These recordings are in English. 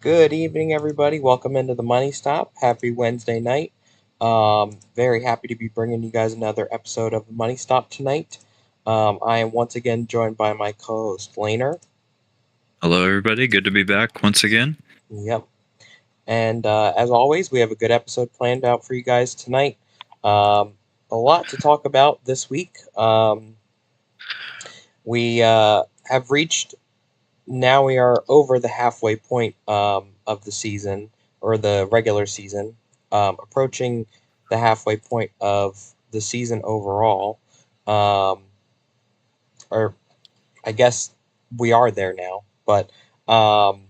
Good evening, everybody. Welcome into the Money Stop. Happy Wednesday night. Very happy to be bringing you guys another episode of the Money Stop tonight. I am once again joined by my co-host Laner. Hello, everybody. Good to be back once again. Yep. And as always, we have a good episode planned out for you guys tonight. A lot to talk about this week. We have reached now we are over the halfway point of the season or the regular season, approaching the halfway point of the season overall. Um, or I guess we are there now, but um,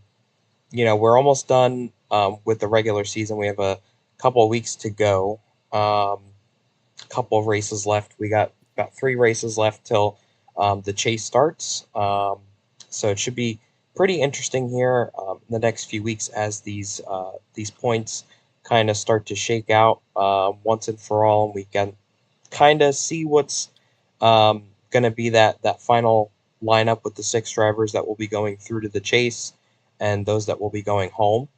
we're almost done with the regular season. We have a couple of weeks to go. A couple of races left. We got about three races left till the chase starts. So it should be pretty interesting here in the next few weeks as these points kind of start to shake out once and for all, and we can kind of see what's going to be that final lineup with the six drivers that will be going through to the chase and those that will be going home.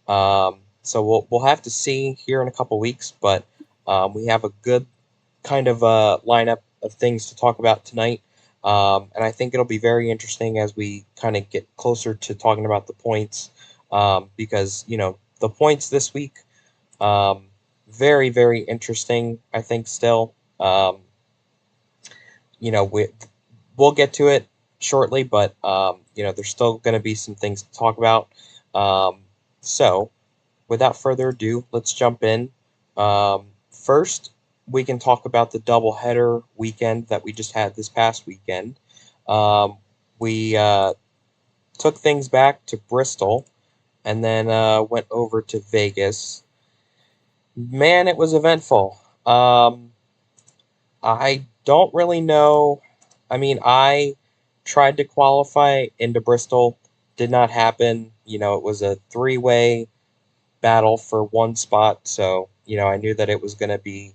So we'll have to see here in a couple weeks, but we have a good kind of lineup of things to talk about tonight. And I think it'll be very interesting as we kind of get closer to talking about the points, because the points this week, um, very very interesting. I think still, you know, we we'll get to it shortly, but there's still going to be some things to talk about. So, without further ado, let's jump in. First, we can talk about the doubleheader weekend that we just had this past weekend. We took things back to Bristol and then went over to Vegas. Man, it was eventful. I don't really know. I mean, I tried to qualify into Bristol, did not happen. It was a three-way battle for one spot, so I knew that it was going to be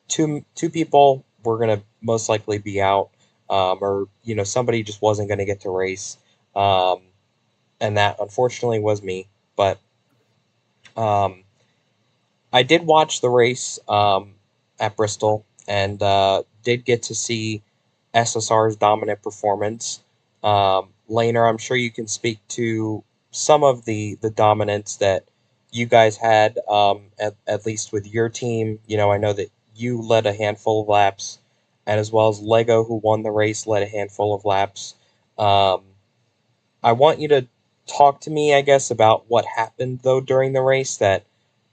two people were going to most likely be out, or somebody just wasn't going to get to race, um, and that unfortunately was me. But um, I did watch the race at Bristol and did get to see SSR's dominant performance. Laner, I'm sure you can speak to some of the dominance that you guys had, at least with your team. I know that you led a handful of laps, and as well as Lego, who won the race, led a handful of laps. Um, I want you to talk to me, I guess, about what happened though during the race that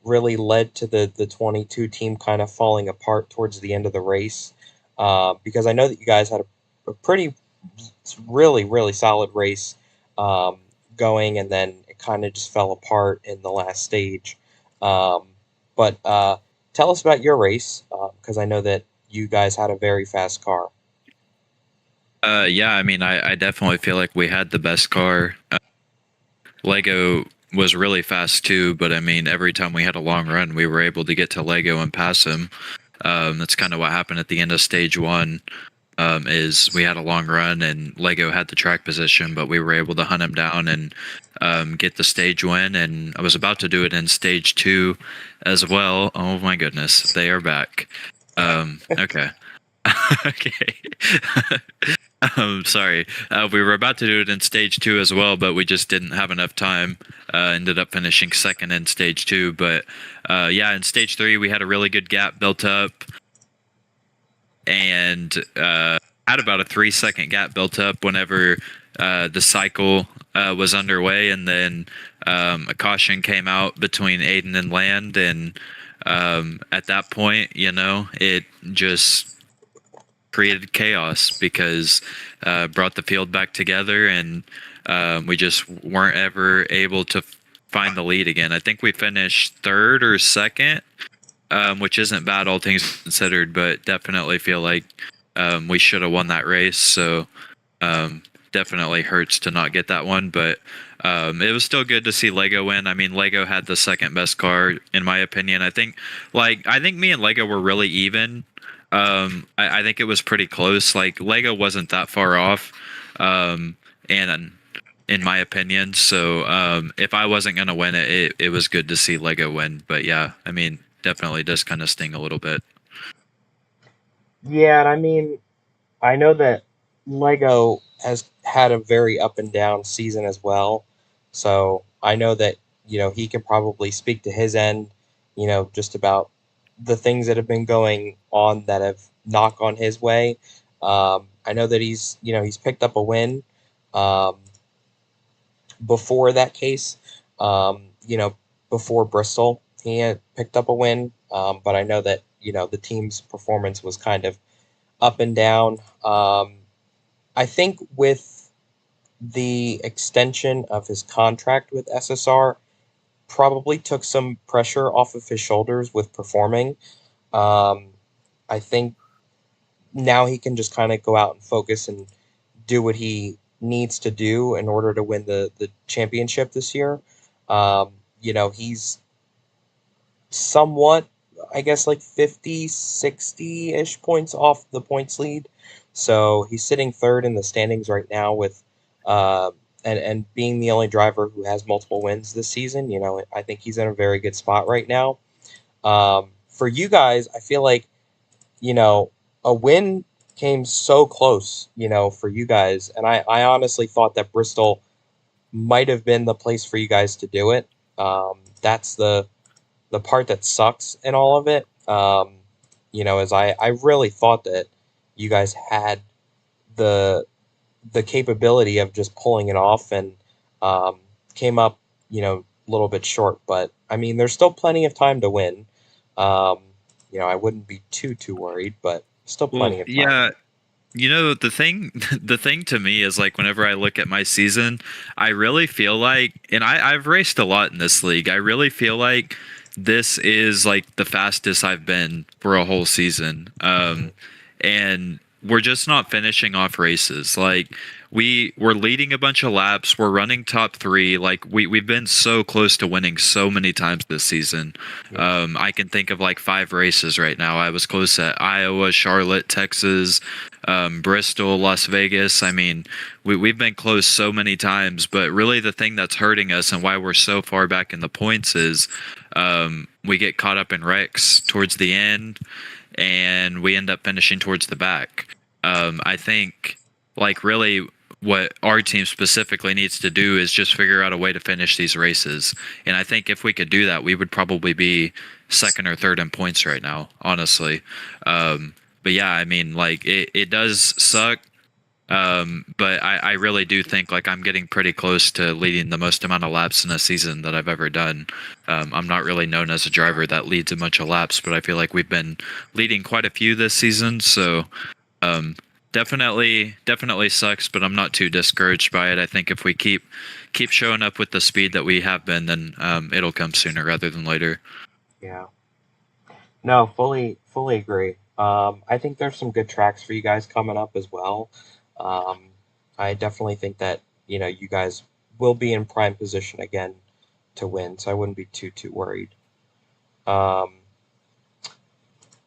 really led to the 22 team kind of falling apart towards the end of the race. Because I know that you guys had a pretty, really, really solid race um, going, and then it kind of just fell apart in the last stage. Um, but tell us about your race, because I know that you guys had a very fast car. Yeah, I mean, I definitely feel like we had the best car. Lego was really fast too, but I mean, every time we had a long run, we were able to get to Lego and pass him. That's kind of what happened at the end of stage one. Is we had a long run and Lego had the track position, but we were able to hunt him down and get the stage win. And I was about to do it in stage two as well. Oh my goodness, they are back. Okay. Okay. Sorry. We were about to do it in stage two as well, but we just didn't have enough time. Ended up finishing second in stage two. But yeah, in stage three, we had a really good gap built up and had about a 3 second gap built up whenever the cycle was underway. And then a caution came out between Aiden and Land. And at that point, it just created chaos because brought the field back together, and we just weren't ever able to find the lead again. I think we finished third or second, which isn't bad all things considered, but definitely feel like we should have won that race. So definitely hurts to not get that one, but it was still good to see Lego win. I mean, Lego had the second best car in my opinion. I think me and Lego were really even. I think it was pretty close. Like Lego wasn't that far off, and in my opinion. So if I wasn't gonna win it, it was good to see Lego win. But yeah, I mean, definitely does kind of sting a little bit. Yeah, and I mean, I know that Lego has had a very up and down season as well. So I know that, he can probably speak to his end, just about the things that have been going on that have knocked on his way. I know that he's picked up a win um, before that case. Before Bristol, he had picked up a win. But I know that, the team's performance was kind of up and down. I think with the extension of his contract with SSR, probably took some pressure off of his shoulders with performing. Um, I think now he can just kind of go out and focus and do what he needs to do in order to win the championship this year. He's somewhat, I guess, like 50, 60 ish points off the points lead. So he's sitting third in the standings right now with, and being the only driver who has multiple wins this season. I think he's in a very good spot right now. For you guys, I feel like, you know, a win came so close, for you guys. And I honestly thought that Bristol might have been the place for you guys to do it. That's the part that sucks in all of it, is I really thought that you guys had the the capability of just pulling it off and came up, a little bit short. But I mean, there's still plenty of time to win. Um, I wouldn't be too worried, but still Well, plenty of time. yeah, the thing the thing to me is like whenever I look at my season, I really feel like, and I've raced a lot in this league. I really feel like this is like the fastest I've been for a whole season. Mhm. And we're just not finishing off races. Like we're leading a bunch of laps, we're running top 3. Like we've been so close to winning so many times this season. Yeah, I can think of like 5 races right now. I was close at Iowa, Charlotte, Texas, Bristol, Las Vegas. I mean, we've been close so many times, but really the thing that's hurting us and why we're so far back in the points is we get caught up in wrecks towards the end and we end up finishing towards the back. I think, like, really, what our team specifically needs to do is just figure out a way to finish these races. And I think if we could do that, we would probably be second or third in points right now, honestly. But yeah, I mean, like, it does suck. But I really do think like I'm getting pretty close to leading the most amount of laps in a season that I've ever done. I'm not really known as a driver that leads a bunch of laps, but I feel like we've been leading quite a few this season. So um, definitely sucks, but I'm not too discouraged by it. I think if we keep showing up with the speed that we have been, then it'll come sooner rather than later. yeah. No, fully agree. I think there's some good tracks for you guys coming up as well. Um, I definitely think that you guys will be in prime position again to win, so I wouldn't be too worried. Um,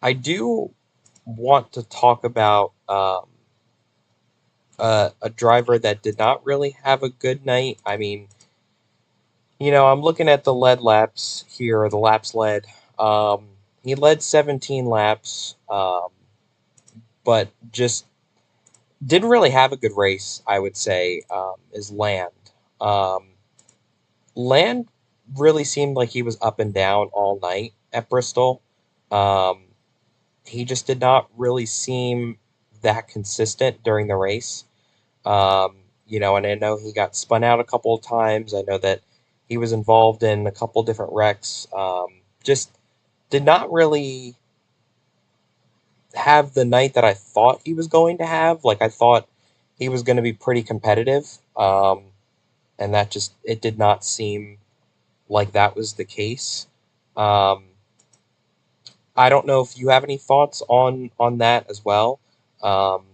I do want to talk about a driver that did not really have a good night. I mean, I'm looking at the lead laps here, or the laps led. Um, he led 17 laps, but just didn't really have a good race, I would say, is Land. Um, Land really seemed like he was up and down all night at Bristol. Um, he just did not really seem that consistent during the race. And I know he got spun out a couple of times. I know that he was involved in a couple different wrecks. Just did not really have the night that I thought he was going to have. Like I thought he was going to be pretty competitive, and that just it did not seem like that was the case. Um, I don't know if you have any thoughts on that as well. Um,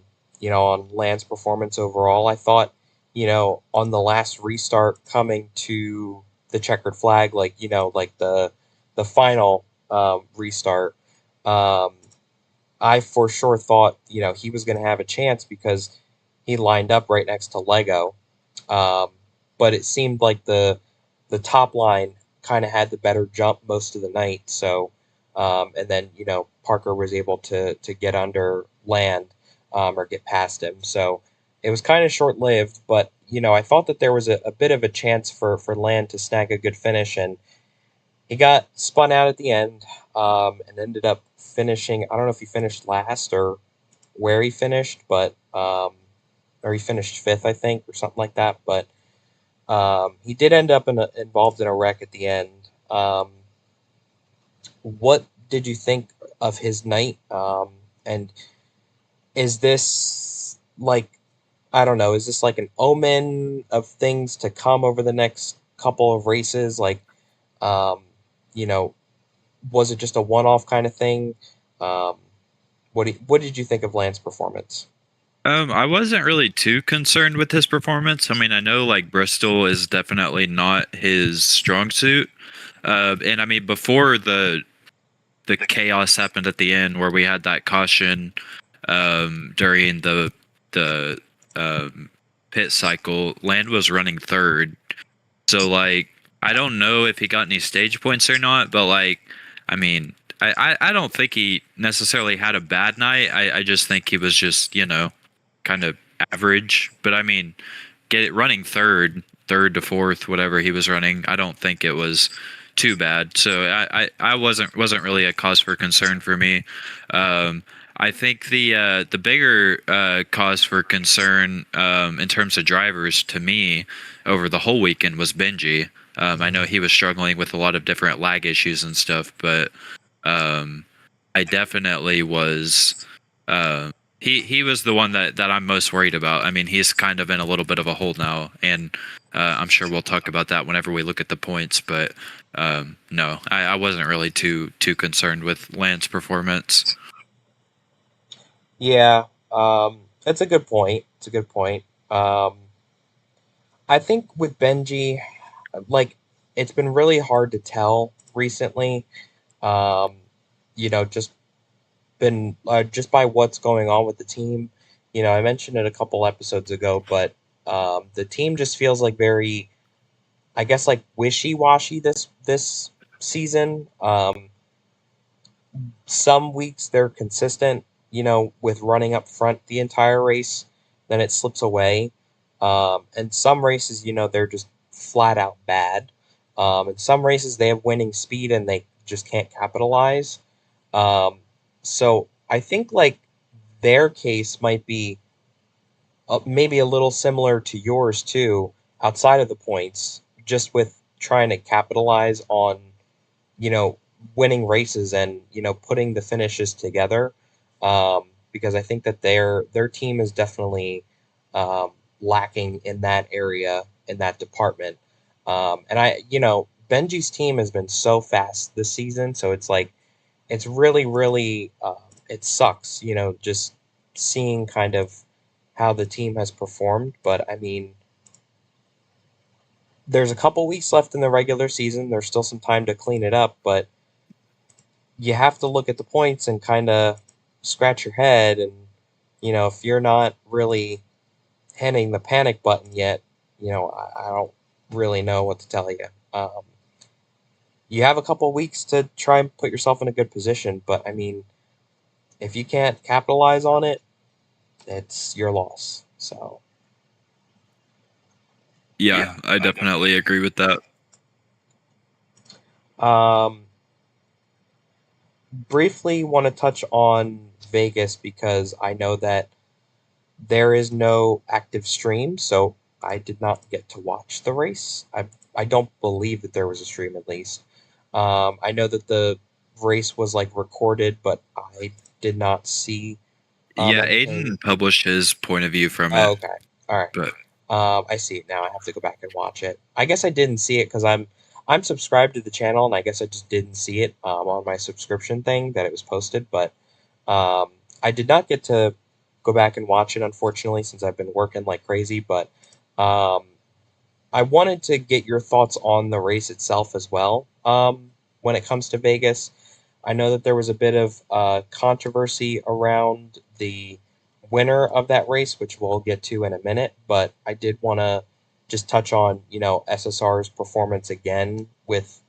on Land's performance overall. I thought, on the last restart coming to the checkered flag, like like the final restart. Um, I for sure thought, he was going to have a chance because he lined up right next to Lego. Um, but it seemed like the top line kind of had the better jump most of the night. So, and then Parker was able to get under Land, or get past him. So it was kind of short lived, but I thought that there was a bit of a chance for Land to snag a good finish, and he got spun out at the end, and ended up finishing. I don't know if he finished last or where he finished, but or he finished fifth, I think, or something like that. But he did end up involved in a wreck at the end. What did you think of his night? And is this like, I don't know, is this like an omen of things to come over the next couple of races? Like, um, you know, was it just a one-off kind of thing? Um, what did you think of Lance's performance? I wasn't really too concerned with his performance. I mean, I know like Bristol is definitely not his strong suit. And I mean, before the chaos happened at the end, where we had that caution during the pit cycle, Land was running third. So like, I don't know if he got any stage points or not, but like, I mean, I don't think he necessarily had a bad night. I just think he was just, kind of average. But I mean, get it running third to fourth, whatever he was running. I don't think it was too bad. So I wasn't really a cause for concern for me. I think the bigger cause for concern in terms of drivers to me over the whole weekend was Benji. I know he was struggling with a lot of different lag issues and stuff, but I definitely was. He was the one that I'm most worried about. I mean, he's kind of in a little bit of a hole now, and I'm sure we'll talk about that whenever we look at the points. But no, I wasn't really too concerned with Land's performance. Yeah, it's a good point. It's a good point. I think with Benji, like, it's been really hard to tell recently. Um, just been just by what's going on with the team. I mentioned it a couple episodes ago, but the team just feels like very, I guess, like wishy washy this season. Some weeks they're consistent, with running up front the entire race, then it slips away. And some races, they're just flat out bad. And some races they have winning speed and they just can't capitalize. Um, so I think like their case might be maybe a little similar to yours too, outside of the points, just with trying to capitalize on you know, winning races and putting the finishes together. Because I think that their team is definitely um, lacking in that area in that department. And Benji's team has been so fast this season, so it's like it's really really it sucks, just seeing kind of how the team has performed. But I mean, there's a couple weeks left in the regular season. There's still some time to clean it up, but you have to look at the points and kind of scratch your head. And, if you're not really hitting the panic button yet, I don't really know what to tell you. You have a couple weeks to try and put yourself in a good position, but I mean, if you can't capitalize on it, it's your loss. So, Yeah, I definitely agree with that. um, briefly want to touch on Vegas because I know that there is no active stream, so I did not get to watch the race. I don't believe that there was a stream at least. I know that the race was like recorded, but I did not see Yeah, anything. Aiden published his point of view from Oh, it, okay, all right. but I see it now. I have to go back and watch it. I guess I didn't see it because I'm subscribed to the channel, and I guess I just didn't see it on my subscription thing that it was posted. But I did not get to go back and watch it, unfortunately, since I've been working like crazy. But um, I wanted to get your thoughts on the race itself as well. When it comes to Vegas, I know that there was a bit of controversy around the winner of that race, which we'll get to in a minute. But I did want to just touch on, SSR's performance again with,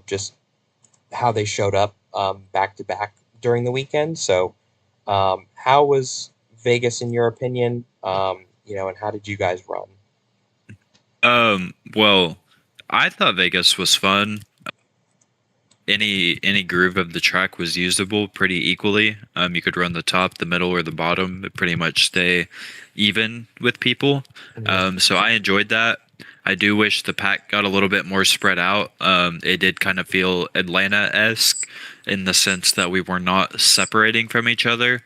just how they showed up back to back during the weekend. So, how was Vegas in your opinion? And how did you guys run? Well, I thought Vegas was fun. Any groove of the track was usable pretty equally. You could run the top, the middle, or the bottom, but pretty much stay even with people. Mhm. So I enjoyed that. I do wish the pack got a little bit more spread out. It did kind of feel Atlanta-esque in the sense that we were not separating from each other.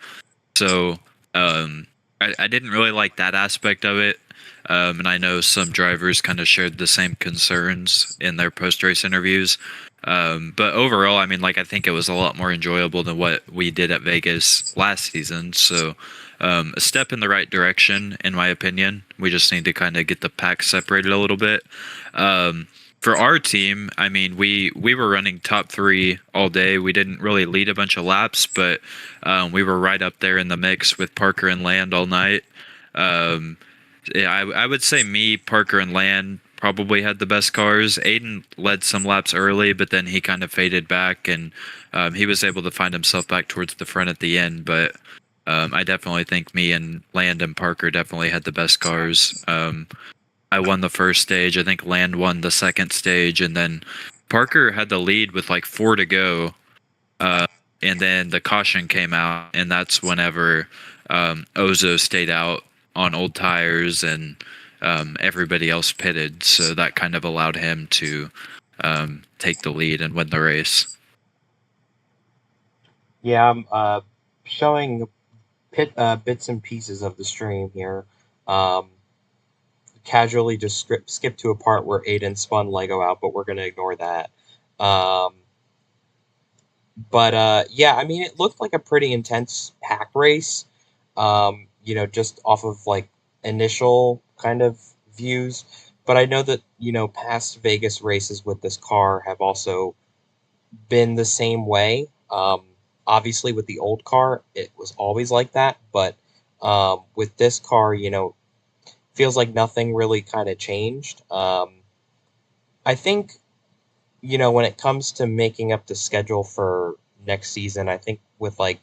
So I didn't really like that aspect of it. And I know some drivers kind of shared the same concerns in their post race interviews. But overall, I mean, like, I think it was a lot more enjoyable than what we did at Vegas last season. So a step in the right direction, in my opinion. We just need to kind of get the pack separated a little bit. For our team, I mean, we were running top three all day. We didn't really lead a bunch of laps, but we were right up there in the mix with Parker and Land all night. Um, yeah, I would say me, Parker, and Land probably had the best cars. Aiden led some laps early, but then he kind of faded back, and he was able to find himself back towards the front at the end. But I definitely think me and Land and Parker definitely had the best cars. I won the first stage. I think Land won the second stage, and then Parker had the lead with like 4 to go. Uh, and then the caution came out, and that's whenever Ozo stayed out on old tires, and everybody else pitted. So that kind of allowed him to take the lead and win the race. Yeah, I'm showing bits and pieces of the stream here. Um, Casually just skip to a part where Aiden spun Lego out, but we're gonna ignore that. Um, but yeah, I mean, it looked like a pretty intense pack race. Just off of like initial kind of views. But I know that past Vegas races with this car have also been the same way. Obviously, with the old car, it was always like that. But with this car, feels like nothing really kind of changed. I think, when it comes to making up the schedule for next season, I think with like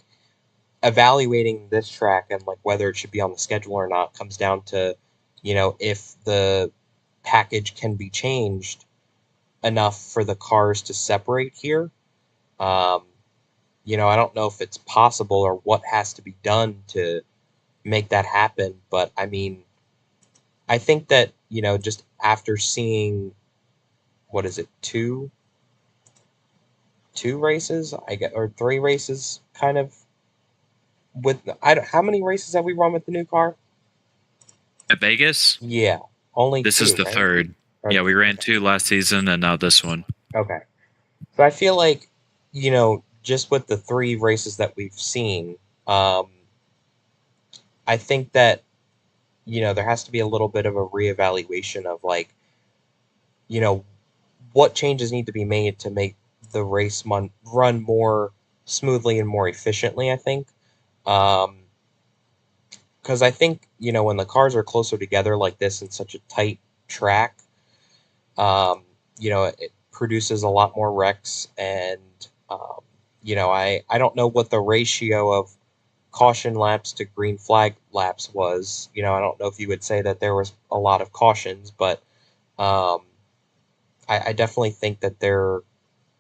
evaluating this track and like whether it should be on the schedule or not comes down to, if the package can be changed enough for the cars to separate here. Um, I don't know if it's possible or what has to be done to make that happen, but I mean, I think that, just after seeing, what is it, two races, I get, or three races kind of with, how many races have we run with the new car? At Vegas, Yeah, only this is two, the right? third. Or, Yeah, we ran okay. 2 last season, and now this one. Okay. So I feel like, just with the three races that we've seen, I think that, there has to be a little bit of a reevaluation of like, you know, what changes need to be made to make the run more smoothly and more efficiently, I think. Um, because I think, when the cars are closer together like this in such a tight track, it produces a lot more wrecks. And, I don't know what the ratio of caution laps to green flag laps was. I don't know if you would say that there was a lot of cautions, but um, I definitely think that there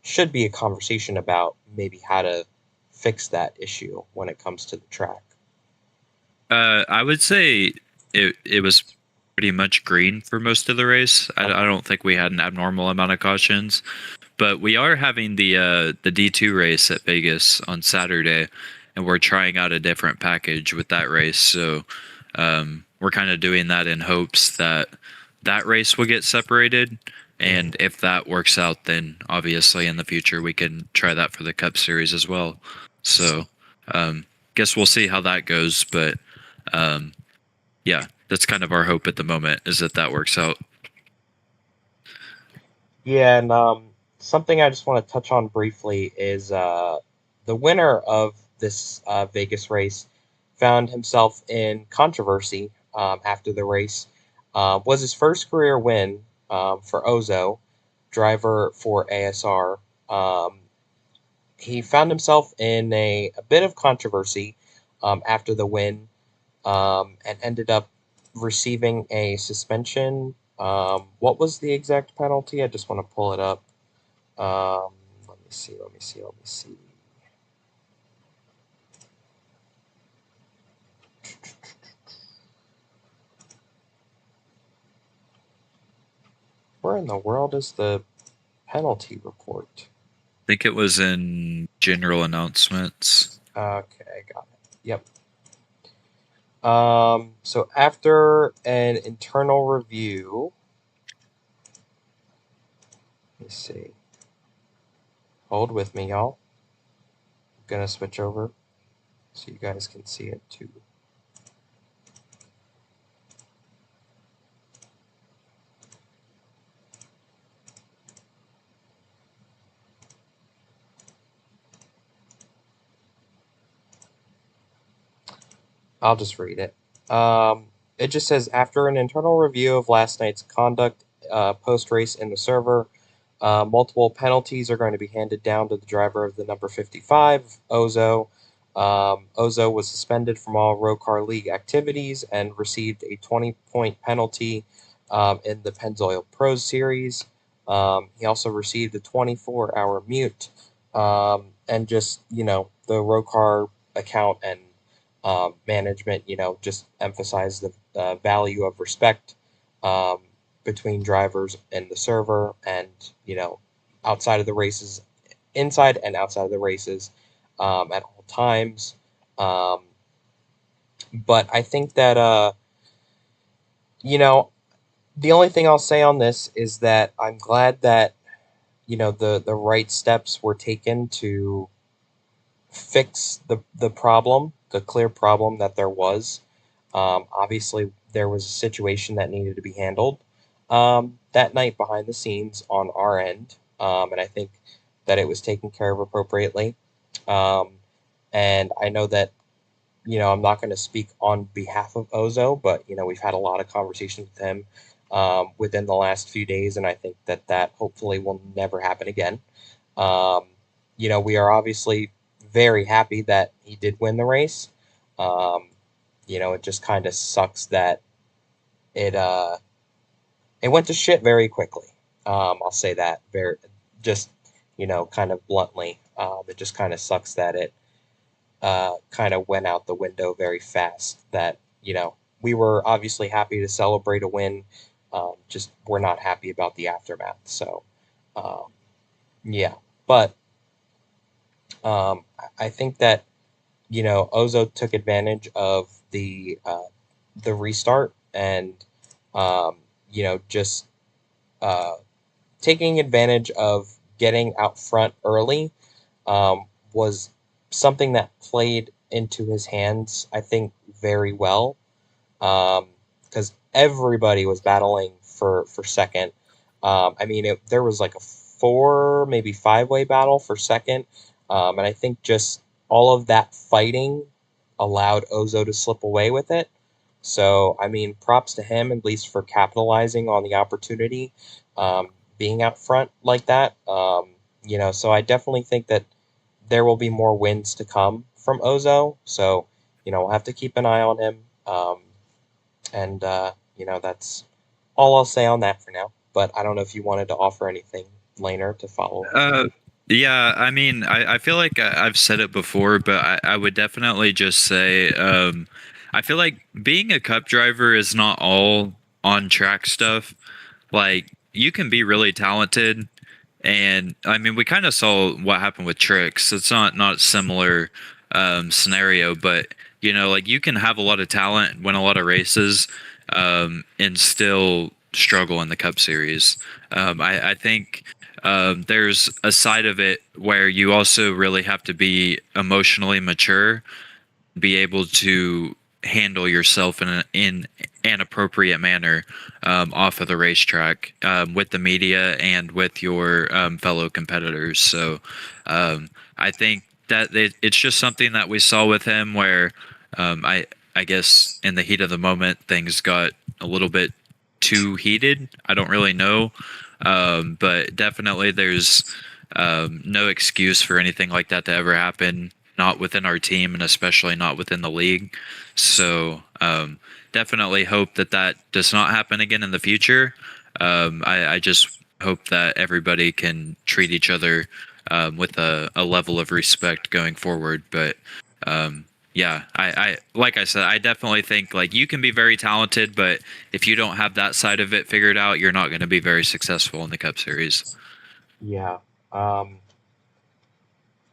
should be a conversation about maybe how to fix that issue when it comes to the track. I would say it was pretty much green for most of the race. I Okay. don't think we had an abnormal amount of cautions, but we are having the D2 race at Vegas on Saturday, and we're trying out a different package with that race. So we're kind of doing that in hopes that that race will get separated. Mhm. And if that works out, then obviously in the future we can try that for the Cup Series as well. So guess we'll see how that goes, but um, yeah, that's kind of our hope at the moment is that that works out. Yeah, and something I just want to touch on briefly is the winner of this Vegas race found himself in controversy after the race. was his first career win for Ozo, driver for ASR. Um, he found himself in a bit of controversy after the win and ended up receiving a suspension. What was the exact penalty? I just want to pull it up. Let me see. Let me see. Let me see. Where in the world is the penalty report? I think it was in general announcements. Okay, got it. Yep. So after an internal review, let me see. Hold with me, y'all. I'm gonna switch over so you guys can see it too. I'll just read it. It just says after an internal review of last night's conduct post race in the server, multiple penalties are going to be handed down to the driver of the number 55, Ozo. Ozo was suspended from all ROCAR League activities and received a 20-point penalty in the Pennzoil Pros Series. He also received a 24-hour mute and just, the ROCAR account and management, just emphasize the value of respect um, between drivers and the server, and outside of the races, inside and outside of the races, at all times. Um, but I think that you know the only thing I'll say on this is that I'm glad that the right steps were taken to fix the problem, the clear problem that there was. Obviously, there was a situation that needed to be handled that night behind the scenes on our end, and I think that it was taken care of appropriately. Um, and I know that I'm not going to speak on behalf of Ozo, but we've had a lot of conversations with him within the last few days, and I think that hopefully will never happen again. Um, we are obviously very happy that he did win the race. Um, it just kind of sucks that it it went to shit very quickly. I'll say that very just kind of bluntly. It just kind of sucks that it kind of went out the window very fast. That we were obviously happy to celebrate a win. Just we're not happy about the aftermath. So um, yeah, but I think that Ozo took advantage of the restart and um, just uh, taking advantage of getting out front early was something that played into his hands, I think, very well because everybody was battling for second. I mean, there was like a four, maybe five-way battle for second, and I think just all of that fighting allowed Ozo to slip away with it. So, I mean, props to him at least for capitalizing on the opportunity, being out front like that. So I definitely think that there will be more wins to come from Ozo. So, we'll have to keep an eye on him. And that's all I'll say on that for now. But I don't know if you wanted to offer anything, Laner, to follow up. Yeah, I mean, I feel like I've said it before, but I would definitely just say I feel like being a cup driver is not all on track stuff. Like, you can be really talented, and I mean, we kind of saw what happened with Tricks. It's not similar scenario, but like you can have a lot of talent, win a lot of races, and still struggle in the Cup Series. I think there's a side of it where you also really have to be emotionally mature, be able to handle yourself in an appropriate manner off of the racetrack with the media and with your fellow competitors. So I think that it's just something that we saw with him where I guess in the heat of the moment things got a little bit too heated. I don't really know, but definitely there's no excuse for anything like that to ever happen. Not within our team, and especially not within the league. So definitely hope that that does not happen again in the future. I just hope that everybody can treat each other with a level of respect going forward. But yeah, I like I said, I definitely think like you can be very talented, but if you don't have that side of it figured out, you're not going to be very successful in the Cup Series. Yeah. Um,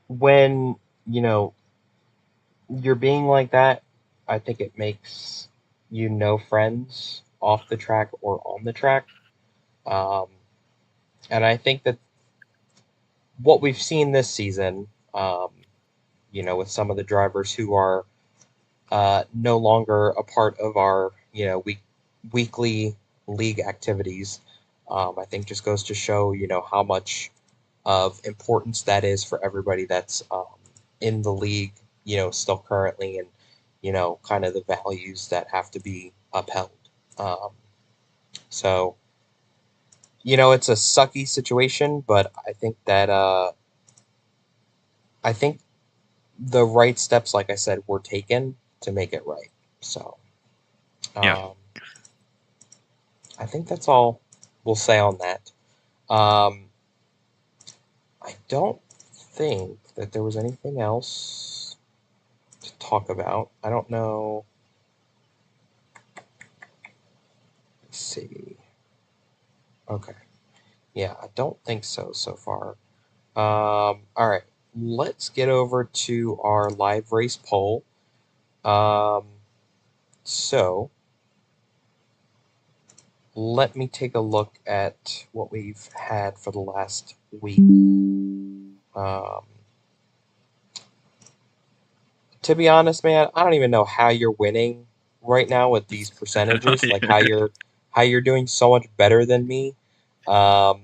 when, you know, you're being like that, I think it makes you no friends off the track or on the track. Um, and I think that what we've seen this season, with some of the drivers who are no longer a part of our, weekly league activities, I think just goes to show, how much of importance that is for everybody that's in the league, still currently, and kind of the values that have to be upheld. Um, so it's a sucky situation, but I think the right steps, like I said, were taken to make it right. So Yeah. um, I think that's all we'll say on that. Um, I don't think that there was anything else to talk about. I don't know. Let's see. Okay. Yeah, I don't think so far. All right. Let's get over to our live race poll. Um, so let me take a look at what we've had for the last week. To be honest, man, I don't even know how you're winning right now with these percentages. Like how you're doing so much better than me. Um,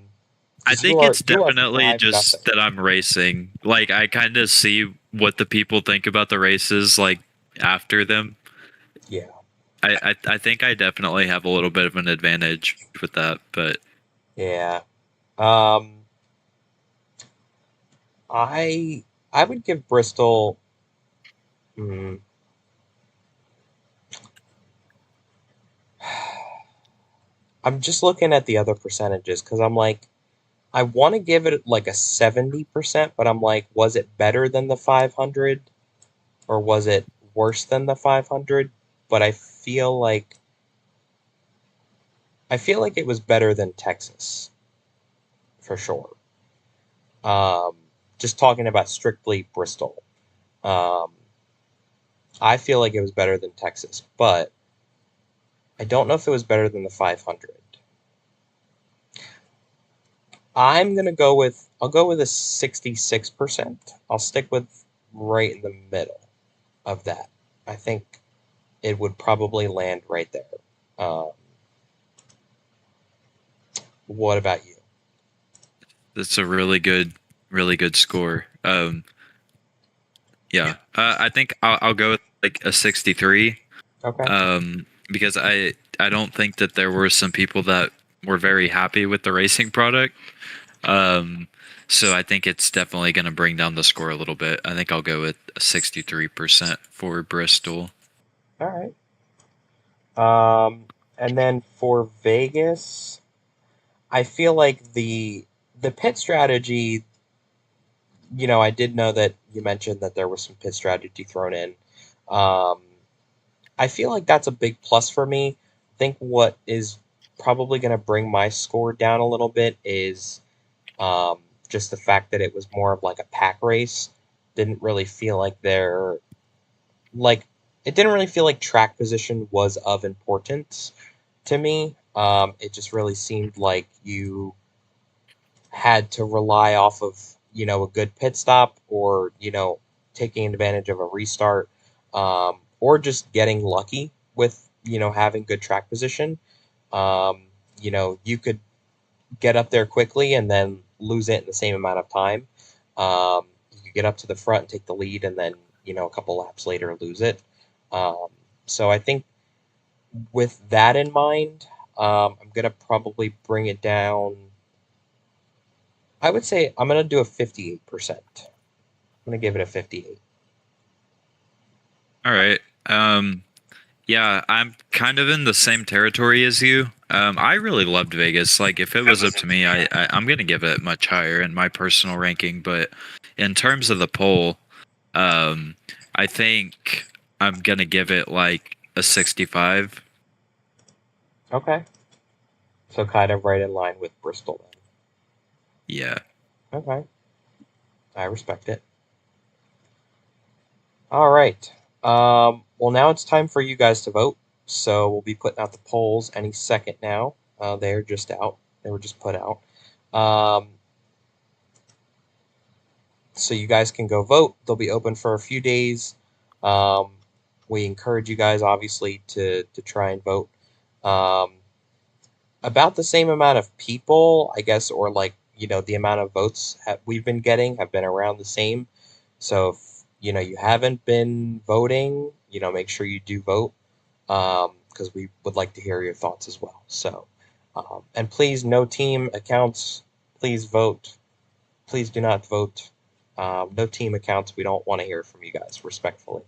I because you think are it's you are definitely 5-0. just that I'm racing. Like I kind of see what the people think about the races like after them. Yeah. I think I definitely have a little bit of an advantage with that, but Yeah. Um, I would give Bristol. Hmm, I'm just looking at the other percentages because I'm like, I want to give it like a 70%, but I'm like, was it better than the 500 or was it worse than the 500? But I feel like it was better than Texas for sure. Um, just talking about strictly Bristol. Um, I feel like it was better than Texas, but I don't know if it was better than the 500. I'll go with a 66%. I'll stick with right in the middle of that. I think it would probably land right there. Um, what about you? that's a really good score. Yeah, I think I'll go with like a 63. Okay. Because I don't think that there were some people that were very happy with the racing product. Um, so I think it's definitely going to bring down the score a little bit. I think I'll go with 63% for Bristol. All right. And then for Vegas, I feel like the pit strategy, I did know that you mentioned that there was some pit strategy thrown in. Um, I feel like that's a big plus for me. I think what is probably going to bring my score down a little bit is just the fact that it was more of like a pack race. Didn't really feel like like it didn't really feel like track position was of importance to me. It just really seemed like you had to rely off of a good pit stop or taking advantage of a restart, or just getting lucky with having good track position. You could get up there quickly and then lose it in the same amount of time. You could get up to the front and take the lead, and then a couple laps later lose it. Um, so I think with that in mind, I'm gonna probably bring it down. I would say I'm gonna do a 58%. I'm gonna give it a 58. All right. Yeah, I'm kind of in the same territory as you. I really loved Vegas. Like, if it was up to me, I'm gonna give it much higher in my personal ranking. But in terms of the poll, um, I think I'm gonna give it like a 65. Okay. So kind of right in line with Bristol then. Yeah. Okay. I respect it. All right. Well, now it's time for you guys to vote. So we'll be putting out the polls any second now. They're just out. They were just put out. Um, so you guys can go vote. They'll be open for a few days. Um, we encourage you guys, obviously, to try and vote. Um, about the same amount of people, I guess, or like the amount of votes we've been getting have been around the same. So if you haven't been voting, make sure you do vote, because we would like to hear your thoughts as well. So, and please, no team accounts. Please vote. Please do not vote. No team accounts. We don't want to hear from you guys. Respectfully,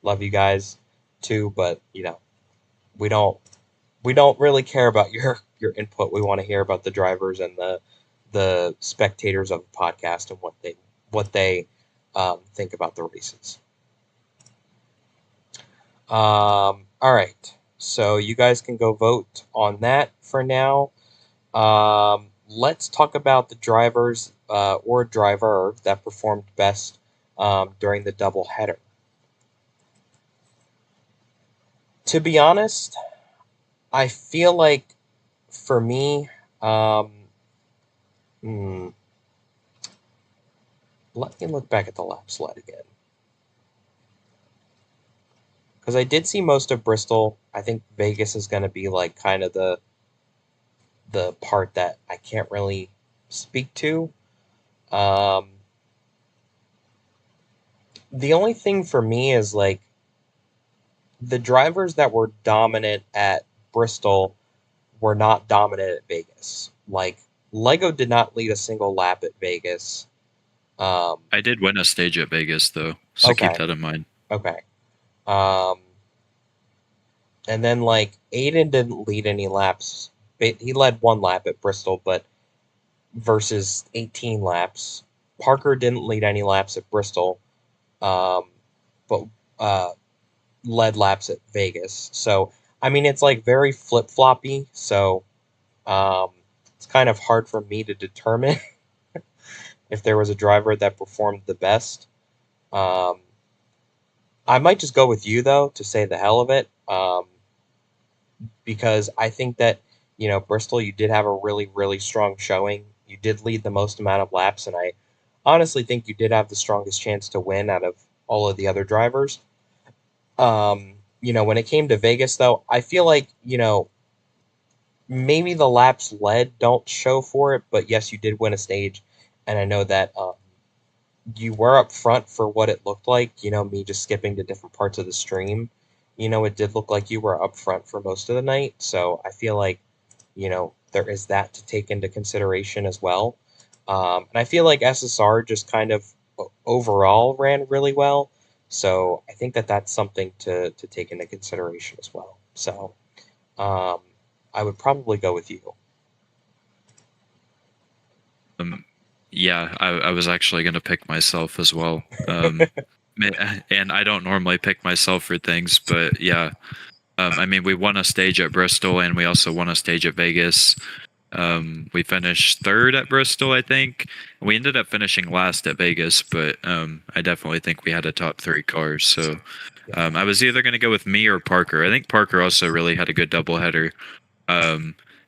love you guys too, but we don't we don't really care about your input. We want to hear about the drivers and the spectators of the podcast and what they think about the races. All right, so you guys can go vote on that for now. Let's talk about the drivers or driver that performed best during the double header. To be honest, I feel like for me, um, hmm, let me look back at the lap sled again. Because I did see most of Bristol. I think Vegas is going to be like kind of the part that I can't really speak to. Um, the only thing for me is like the drivers that were dominant at Bristol were not dominant at Vegas. Like Lego did not lead a single lap at Vegas. Um, I did win a stage at Vegas though, so keep okay, that in mind. okay. Um, and then like Aiden didn't lead any laps. He led one lap at Bristol, but versus 18 laps. Parker didn't lead any laps at Bristol, um, but uh, led laps at Vegas. So I mean, it's like very flip floppy. So um, it's kind of hard for me to determine if there was a driver that performed the best. Um, I might just go with you though to say the hell of it, because I think that Bristol, you did have a really really strong showing. You did lead the most amount of laps, and I honestly think you did have the strongest chance to win out of all of the other drivers. When it came to Vegas, though, I feel like maybe the laps led don't show for it, but yes, you did win a stage, and I know that you were up front for what it looked like. Me just skipping to different parts of the stream. It did look like you were up front for most of the night. So I feel like, there is that to take into consideration as well. And I feel like SSR just kind of overall ran really well. So I think that that's something to take into consideration as well. So um, I would probably go with you. Um, yeah, I was actually gonna pick myself as well. And I don't normally pick myself for things, but yeah. I mean, we won a stage at Bristol, and we also won a stage at Vegas. We finished third at Bristol, I think. We ended up finishing last at Vegas, but I definitely think we had a top three car. So I was either going to go with me or Parker. I think Parker also really had a good doubleheader,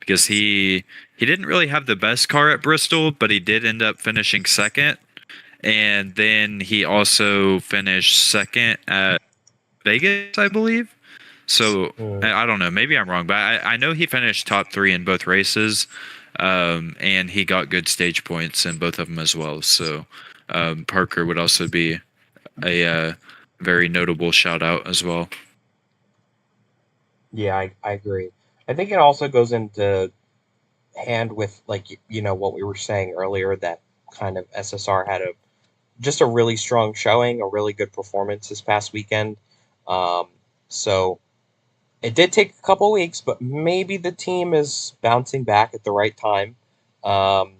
because he didn't really have the best car at Bristol, but he did end up finishing second. And then he also finished second at Vegas, I believe. So Mm, I don't know. Maybe I'm wrong, but I know he finished top three in both races, and he got good stage points in both of them as well. So Parker would also be a very notable shout out as well. yeah, I agree. I think it also goes into hand with like what we were saying earlier, that kind of SSR had a really strong showing, a really good performance this past weekend. Um, so it did take a couple weeks, but maybe the team is bouncing back at the right time. Um,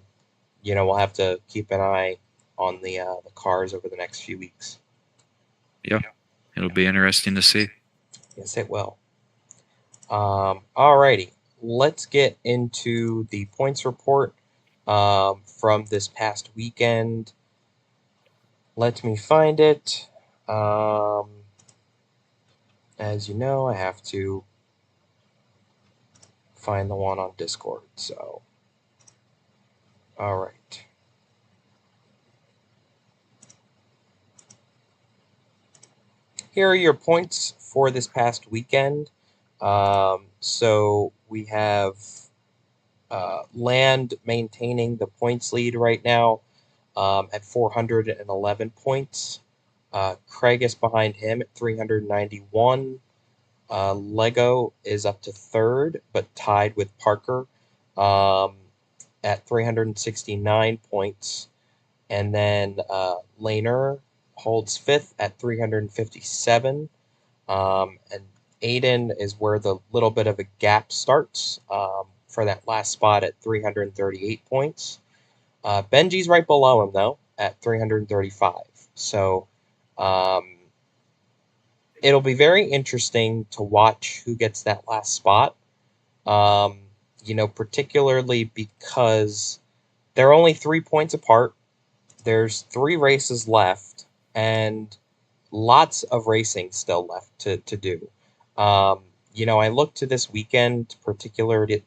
we'll have to keep an eye on the cars over the next few weeks. Yeah, it'll be interesting to see. Yes, it will. Alrighty, let's get into the points report from this past weekend. Let me find it. As you know, I have to find the one on Discord. So, all right. Here are your points for this past weekend. So we have Land maintaining the points lead right now at 411 points. Craig is behind him at 391. Lego is up to third, but tied with Parker at 369 points. And then Laner holds fifth at 357. And Aiden is where the little bit of a gap starts for that last spot at 338 points. Benji's right below him, though, at 335. So um, it'll be very interesting to watch who gets that last spot, um, particularly because they're only 3 points apart. There's 3 races left, and lots of racing still left to do. I look to this weekend particularly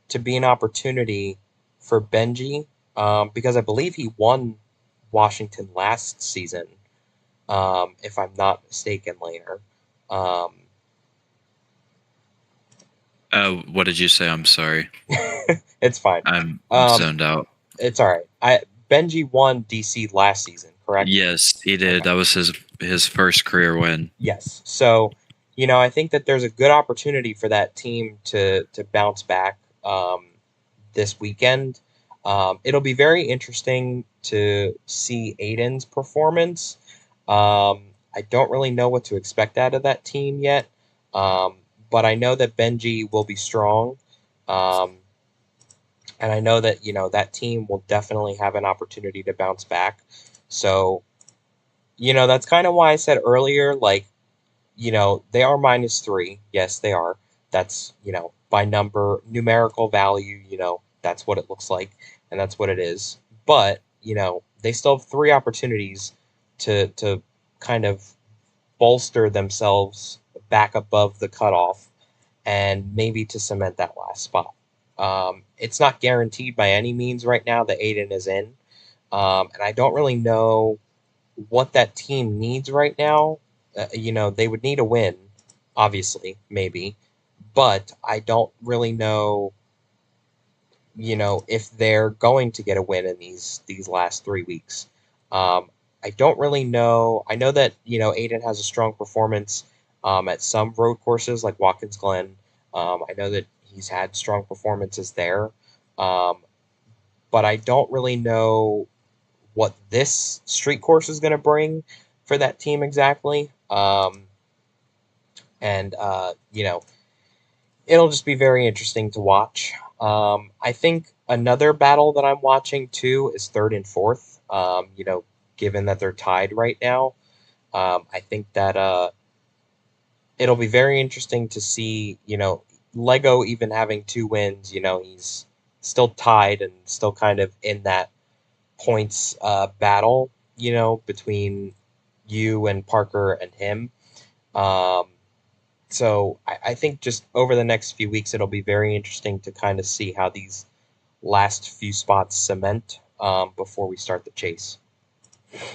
to be an opportunity for Benji, because I believe he won Washington last season, if I'm not mistaken, later. Um, What did you say? I'm sorry. it's fine. I'm Um, zoned out. it's all right. Benji won DC last season, correct? Yes, he did. Okay. That was his first career win. Yes. So, I think that there's a good opportunity for that team to bounce back this weekend. It'll be very interesting to see Aiden's performance. I don't really know what to expect out of that team yet, but I know that Benji will be strong, um, and I know that that team will definitely have an opportunity to bounce back. So, that's kind of why I said earlier, like, they are -3. Yes, they are. That's, by numerical value, that's what it looks like, and that's what it is. But, they still have 3 opportunities to kind of bolster themselves back above the cutoff and maybe to cement that last spot. It's not guaranteed by any means right now that Aiden is in. And I don't really know what that team needs right now. They would need a win, obviously, maybe, but I don't really know, if they're going to get a win in these last 3 weeks. I don't really know. I know that Aiden has a strong performance at some road courses like Watkins Glen. I know that he's had strong performances there, um, but I don't really know what this street course is going to bring for that team exactly. And it'll just be very interesting to watch. I think another battle that I'm watching too is third and fourth. Given that they're tied right now, I think that it'll be very interesting to see. Lego even having 2 wins. He's still tied and still kind of in that points battle, between you and Parker and him. Um, so I think just over the next few weeks, it'll be very interesting to kind of see how these last few spots cement before we start the chase.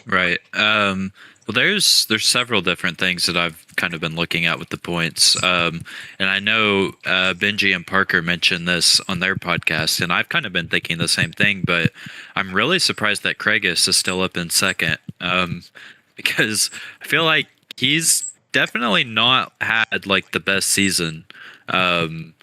Right. Well, there's several different things that I've kind of been looking at with the points. And I know Benji and Parker mentioned this on their podcast, and I've kind of been thinking the same thing. But I'm really surprised that Craigus is still up in second, because I feel like he's definitely not had like the best season Um,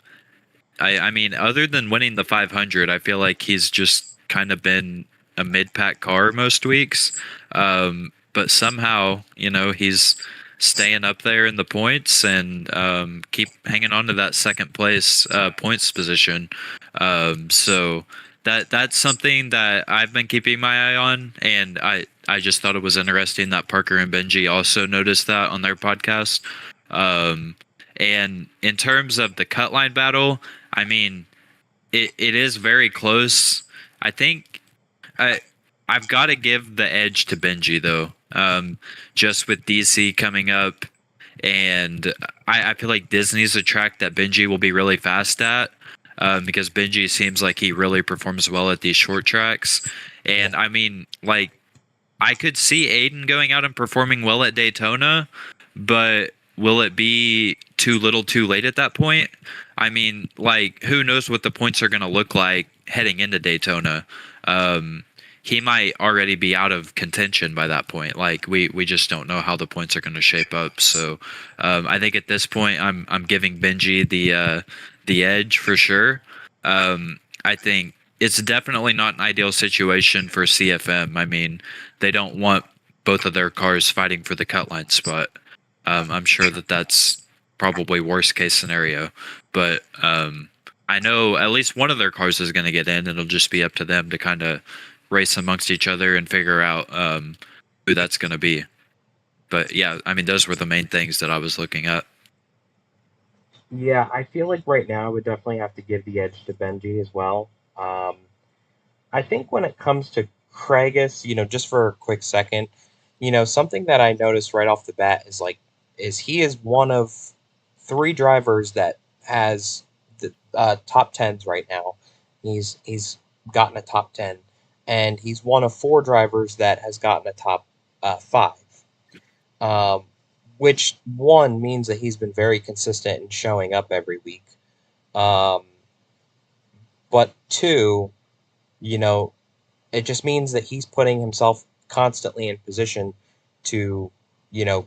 I mean, other than winning the 500, I feel like he's just kind of been a mid-pack car most weeks. But somehow, he's staying up there in the points and keep hanging on to that second place points position. So that's something that I've been keeping my eye on, and I just thought it was interesting that Parker and Benji also noticed that on their podcast. Um, and in terms of the cut line battle, I mean, it is very close. I think I I've got to give the edge to Benji though. Just with DC coming up, and I feel like Disney's a track that Benji will be really fast at. Because Benji seems like he really performs well at these short tracks. Yeah. And I mean, like, I could see Aiden going out and performing well at Daytona, but will it be too little too late at that point? I mean, like, who knows what the points are going to look like heading into Daytona? Um, he might already be out of contention by that point. Like, we just don't know how the points are going to shape up. So, I think at this point, I'm giving Benji the edge for sure. I think it's definitely not an ideal situation for CFM. I mean, they don't want both of their cars fighting for the cut line spot. I'm sure that that's probably worst case scenario, but I know at least one of their cars is going to get in, and it'll just be up to them to kind of race amongst each other and figure out who that's going to be. But yeah, I mean, those were the main things that I was looking at. Yeah, I feel like right now I would definitely have to give the edge to Benji as well. Um, I think when it comes to Craigus, just for a quick second, something that I noticed right off the bat is he is one of three drivers that has the top tens right now. He's gotten a top 10, and he's one of four drivers that has gotten a top five. Um, which one means that he's been very consistent in showing up every week. Um, but two, you know, it just means that he's putting himself constantly in position to,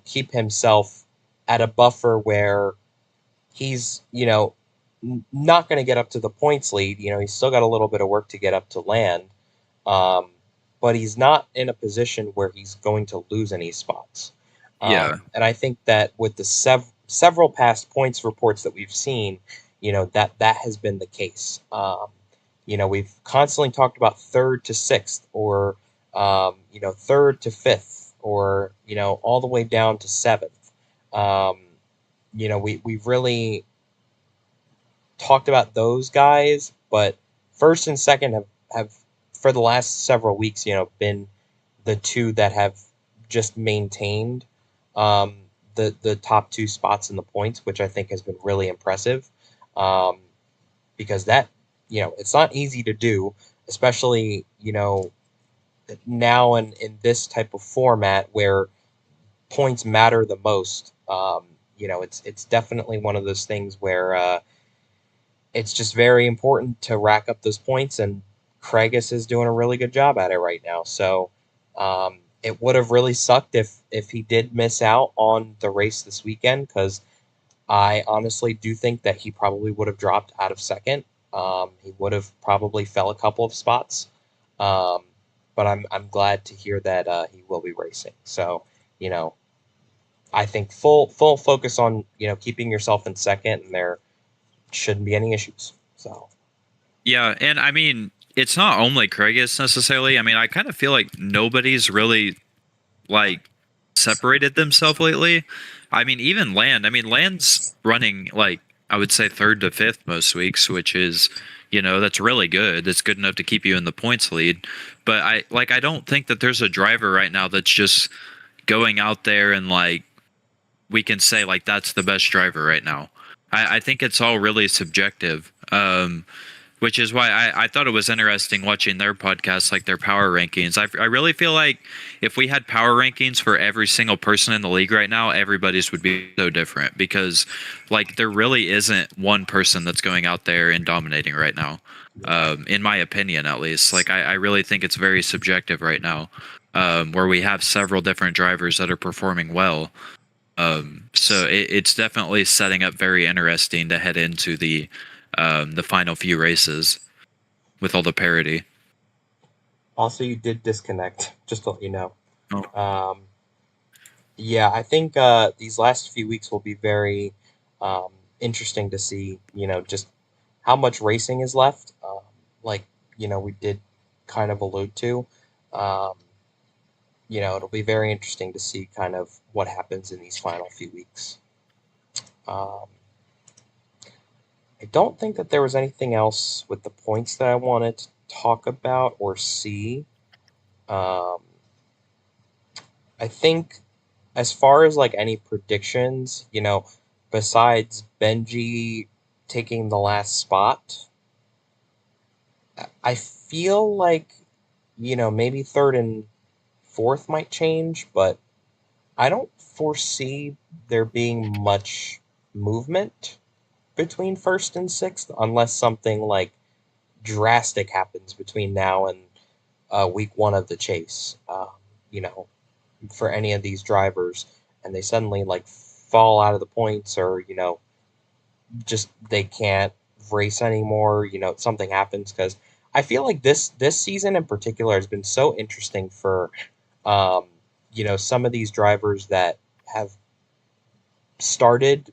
keep himself at a buffer where he's, not going to get up to the points lead. He's still got a little bit of work to get up to land. Um, but he's not in a position where he's going to lose any spots. Yeah, And I think that with the several past points reports that we've seen, that has been the case. We've constantly talked about third to sixth, or third to fifth, or all the way down to seventh. We've really talked about those guys, but first and second have for the last several weeks, been the two that have just maintained um, the top two spots in the points, which I think has been really impressive. Um, because that, it's not easy to do, especially, now in this type of format where points matter the most. It's definitely one of those things where it's just very important to rack up those points, and Craigus is doing a really good job at it right now. So it would have really sucked if he did miss out on the race this weekend, because I honestly do think that he probably would have dropped out of second. He would have probably fell a couple of spots. Um, but I'm glad to hear that he will be racing. So, you know, I think full focus on, keeping yourself in second, and there shouldn't be any issues. So, yeah, and I mean, it's not only Craigus necessarily. I mean, I kind of feel like nobody's really like separated themselves lately. I mean, even Land. I mean, Land's running like I would say third to fifth most weeks, which is that's really good. That's good enough to keep you in the points lead. But I don't think that there's a driver right now that's just going out there and like we can say like that's the best driver right now. I think it's all really subjective. Which is why I thought it was interesting watching their podcast, like their power rankings. I really feel like if we had power rankings for every single person in the league right now, everybody's would be so different because, like, there really isn't one person that's going out there and dominating right now, in my opinion, at least. Like, I really think it's very subjective right now, where we have several different drivers that are performing well. So it's definitely setting up very interesting to head into the final few races with all the parity. Also, you did disconnect, just to let you know. Oh, Um, yeah, I think these last few weeks will be very um, interesting to see, just how much racing is left. Like, we did kind of allude to. Um, it'll be very interesting to see kind of what happens in these final few weeks. Um, I don't think that there was anything else with the points that I wanted to talk about or see. Um, I think as far as like any predictions, besides Benji taking the last spot, I feel like, maybe third and fourth might change, but I don't foresee there being much movement between first and sixth unless something like drastic happens between now and week one of the chase. You know, for any of these drivers, and they suddenly like fall out of the points, or just they can't race anymore. Something happens, because I feel like this season in particular has been so interesting for um, some of these drivers that have started.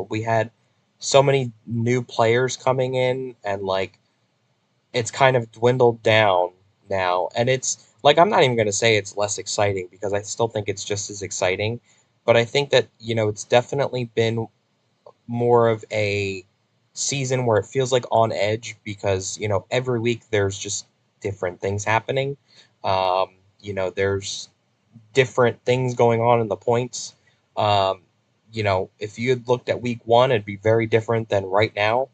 We had so many new players coming in, and like it's kind of dwindled down now. And it's like, I'm not even going to say it's less exciting, because I still think it's just as exciting. But I think that, it's definitely been more of a season where it feels like on edge, because, every week there's just different things happening. Um, there's different things going on in the points. Um, if you had looked at week one, it'd be very different than right now.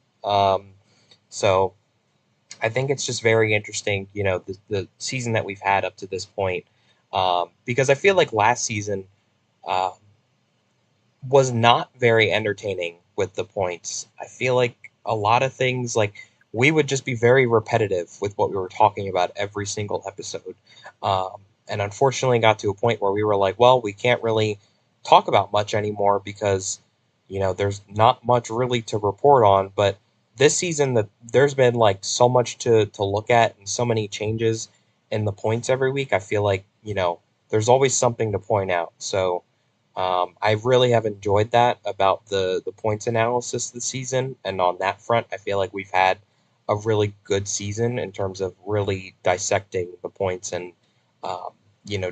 So I think it's just very interesting, the season that we've had up to this point, because I feel like last season uh, was not very entertaining with the points. I feel like a lot of things, like we would just be very repetitive with what we were talking about every single episode, and unfortunately got to a point where we were like, well, we can't really talk about much anymore, because there's not much really to report on. But this season, there's been like so much to look at, and so many changes in the points every week. I feel like there's always something to point out. So I really have enjoyed that about the points analysis this season, and on that front, I feel like we've had a really good season in terms of really dissecting the points, and um,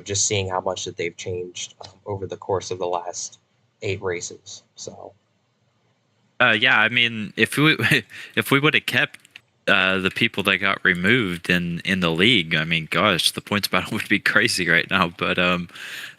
just seeing how much that they've changed over the course of the last 8 races. So yeah, I mean, if we if we would have kept the people that got removed in the league, I mean, gosh, the points battle would be crazy right now. But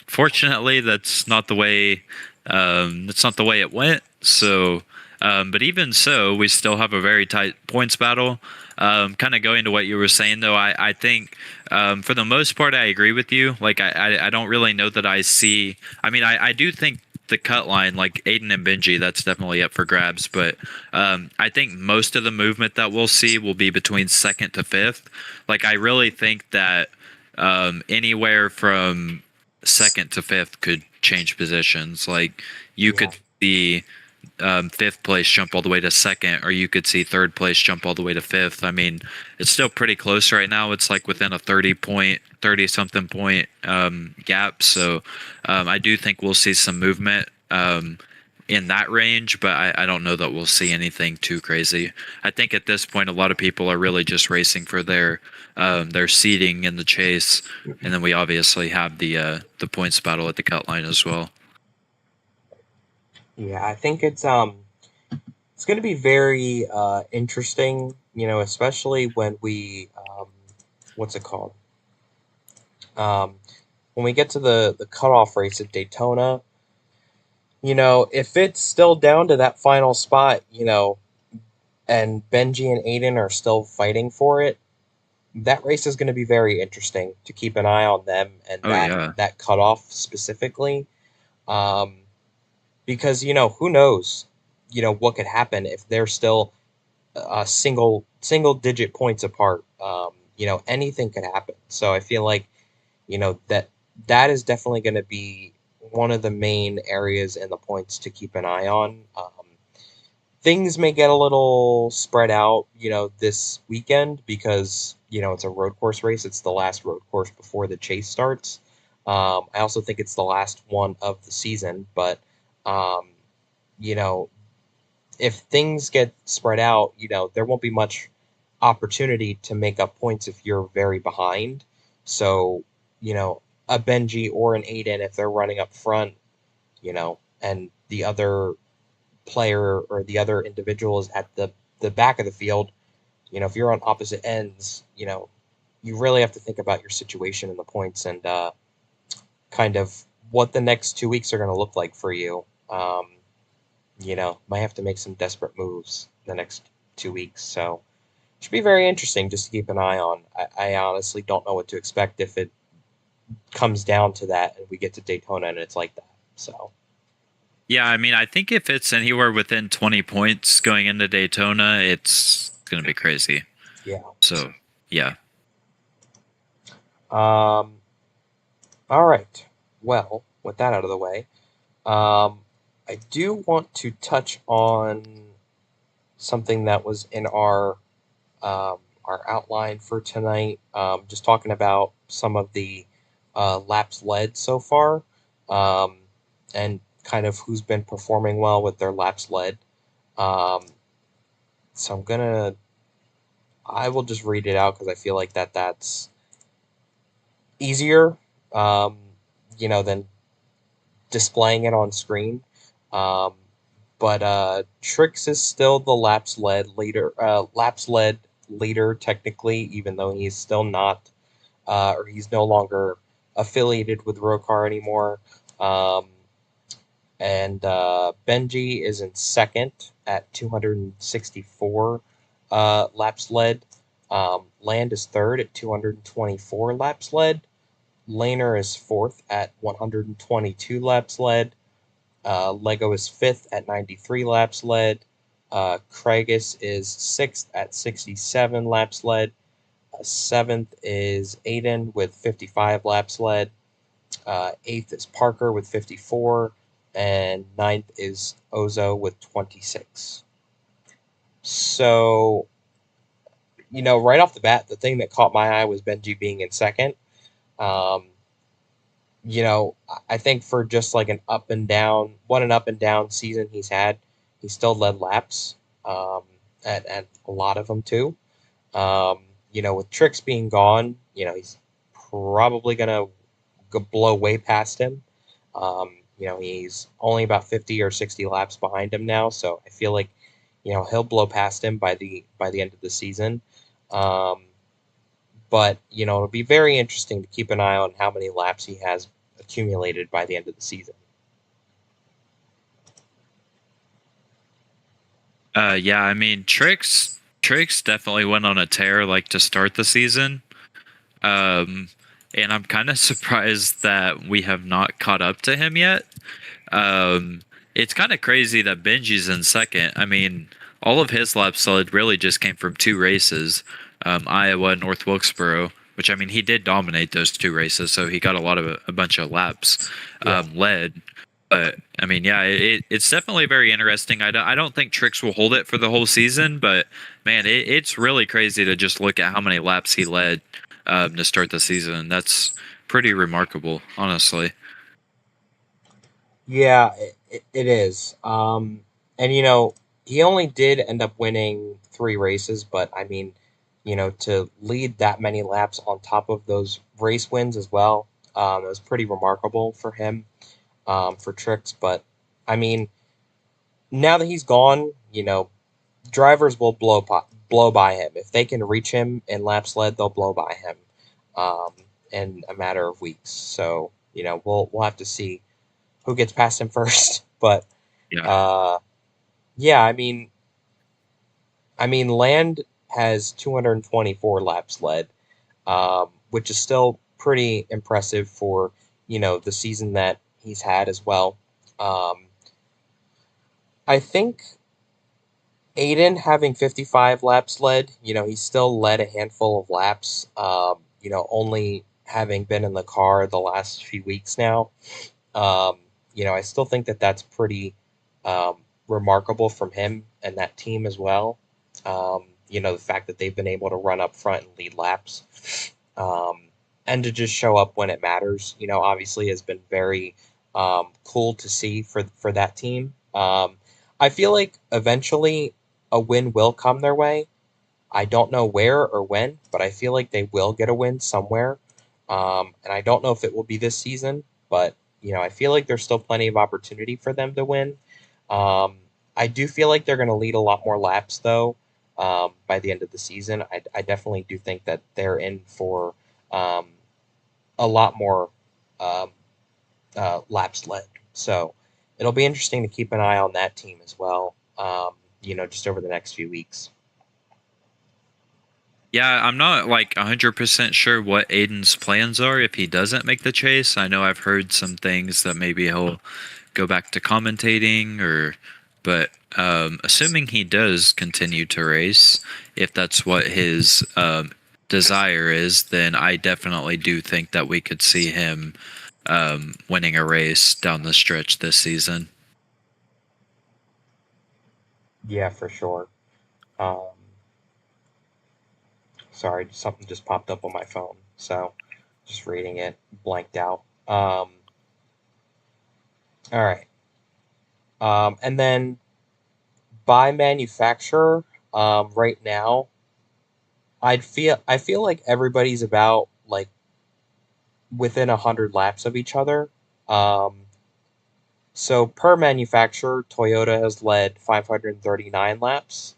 fortunately, that's not the way. That's not the way it went. So, but even so, we still have a very tight points battle. Kind of going to what you were saying, though, I think for the most part, I agree with you. Like, I don't really know that I see. I mean, I do think the cut line, like Aiden and Benji, that's definitely up for grabs. But I think most of the movement that we'll see will be between second to fifth. Like, I really think that anywhere from second to fifth could change positions. Like, you yeah, could see fifth place jump all the way to second, or you could see third place jump all the way to fifth. I mean, it's still pretty close right now. It's like within a 30 something point gap. So I do think we'll see some movement in that range, but I don't know that we'll see anything too crazy. I think at this point, a lot of people are really just racing for their seeding in the chase, and then we obviously have the points battle at the cut line as well. yeah, I think it's going to be very interesting, especially when we what's it called? Um, when we get to the cutoff race at Daytona, if it's still down to that final spot, and Benji and Aiden are still fighting for it, that race is going to be very interesting to keep an eye on them, and Oh yeah. that cutoff specifically, um, because who knows, what could happen if they're still single digit points apart. Anything could happen. So I feel like that is definitely going to be one of the main areas in the points to keep an eye on. Things may get a little spread out, this weekend because, it's a road course race. It's the last road course before the chase starts. I also think it's the last one of the season, but, um, you know, if things get spread out, there won't be much opportunity to make up points if you're very behind. So, a Benji or an Aiden, if they're running up front, and the other player or the other individual is at the back of the field, if you're on opposite ends, you really have to think about your situation in the points and kind of what the next 2 weeks are going to look like for you. Might have to make some desperate moves the next 2 weeks. So it should be very interesting just to keep an eye on. I honestly don't know what to expect if it comes down to that and we get to Daytona and it's like that. So. Yeah, I mean, I think if it's anywhere within 20 points going into Daytona, it's going to be crazy. Yeah. So, yeah. All right. Well, with that out of the way, I do want to touch on something that was in our outline for tonight. Just talking about some of the laps led so far, and kind of who's been performing well with their laps led. So I will just read it out because I feel like that's easier, than displaying it on screen. But Trix is still the laps led leader technically, even though he's still not, or he's no longer affiliated with ROCAR anymore. And Benji is in second at 264 laps led. Land is third at 224 laps led. Laner is fourth at 122 laps led. Lego is fifth at 93 laps led. Craigus is sixth at 67 laps led. Seventh is Aiden with 55 laps led. Eighth is Parker with 54. And ninth is Ozo with 26. So, right off the bat, the thing that caught my eye was Benji being in second. I think for just like an up and down season he's had, he still led laps, at a lot of them too. With Trix being gone, he's probably gonna blow way past him. He's only about 50 or 60 laps behind him now, so I feel like, he'll blow past him by the end of the season. But, it'll be very interesting to keep an eye on how many laps he has accumulated by the end of the season. Yeah, I mean, Trix definitely went on a tear to start the season. And I'm kind of surprised that we have not caught up to him yet. It's kind of crazy that Benji's in second. I mean, all of his laps led really just came from two races, Iowa and North Wilkesboro, which, I mean, he did dominate those two races, so he got a bunch of laps led. But, I mean, yeah, it's definitely very interesting. I don't think Trix will hold it for the whole season, but, man, it's really crazy to just look at how many laps he led to start the season. That's pretty remarkable, honestly. Yeah, it is. And, he only did end up winning 3 races, but, I mean, to lead that many laps on top of those race wins as well, it was pretty remarkable for him. For Trix, but I mean, now that he's gone, drivers will blow by him if they can reach him in laps led. They'll blow by him in a matter of weeks. So we'll have to see who gets past him first. But yeah, I mean, Land has 224 laps led, which is still pretty impressive for the season that he's had as well. I think Aiden having 55 laps led, he still led a handful of laps, only having been in the car the last few weeks now. Um, I still think that that's pretty um, remarkable from him and that team as well. The fact that they've been able to run up front and lead laps, um, and to just show up when it matters, obviously has been very cool to see for that team. I feel like eventually a win will come their way. I don't know where or when, but I feel like they will get a win somewhere. And I don't know if it will be this season, but I feel like there's still plenty of opportunity for them to win. Um, I do feel like they're going to lead a lot more laps though by the end of the season. I definitely do think that they're in for um, a lot more um, laps led. So it'll be interesting to keep an eye on that team as well. Just over the next few weeks. Yeah, I'm not like 100% sure what Aiden's plans are if he doesn't make the chase. I know I've heard some things that maybe he'll go back to commentating but assuming he does continue to race, if that's what his desire is, then I definitely do think that we could see him winning a race down the stretch this season. Yeah, for sure. Um, Sorry, something just popped up on my phone, so just reading it, blanked out. All right. And then by manufacturer, right now, I feel like everybody's about like within 100 laps of each other. Um, so per manufacturer, Toyota has led 539 laps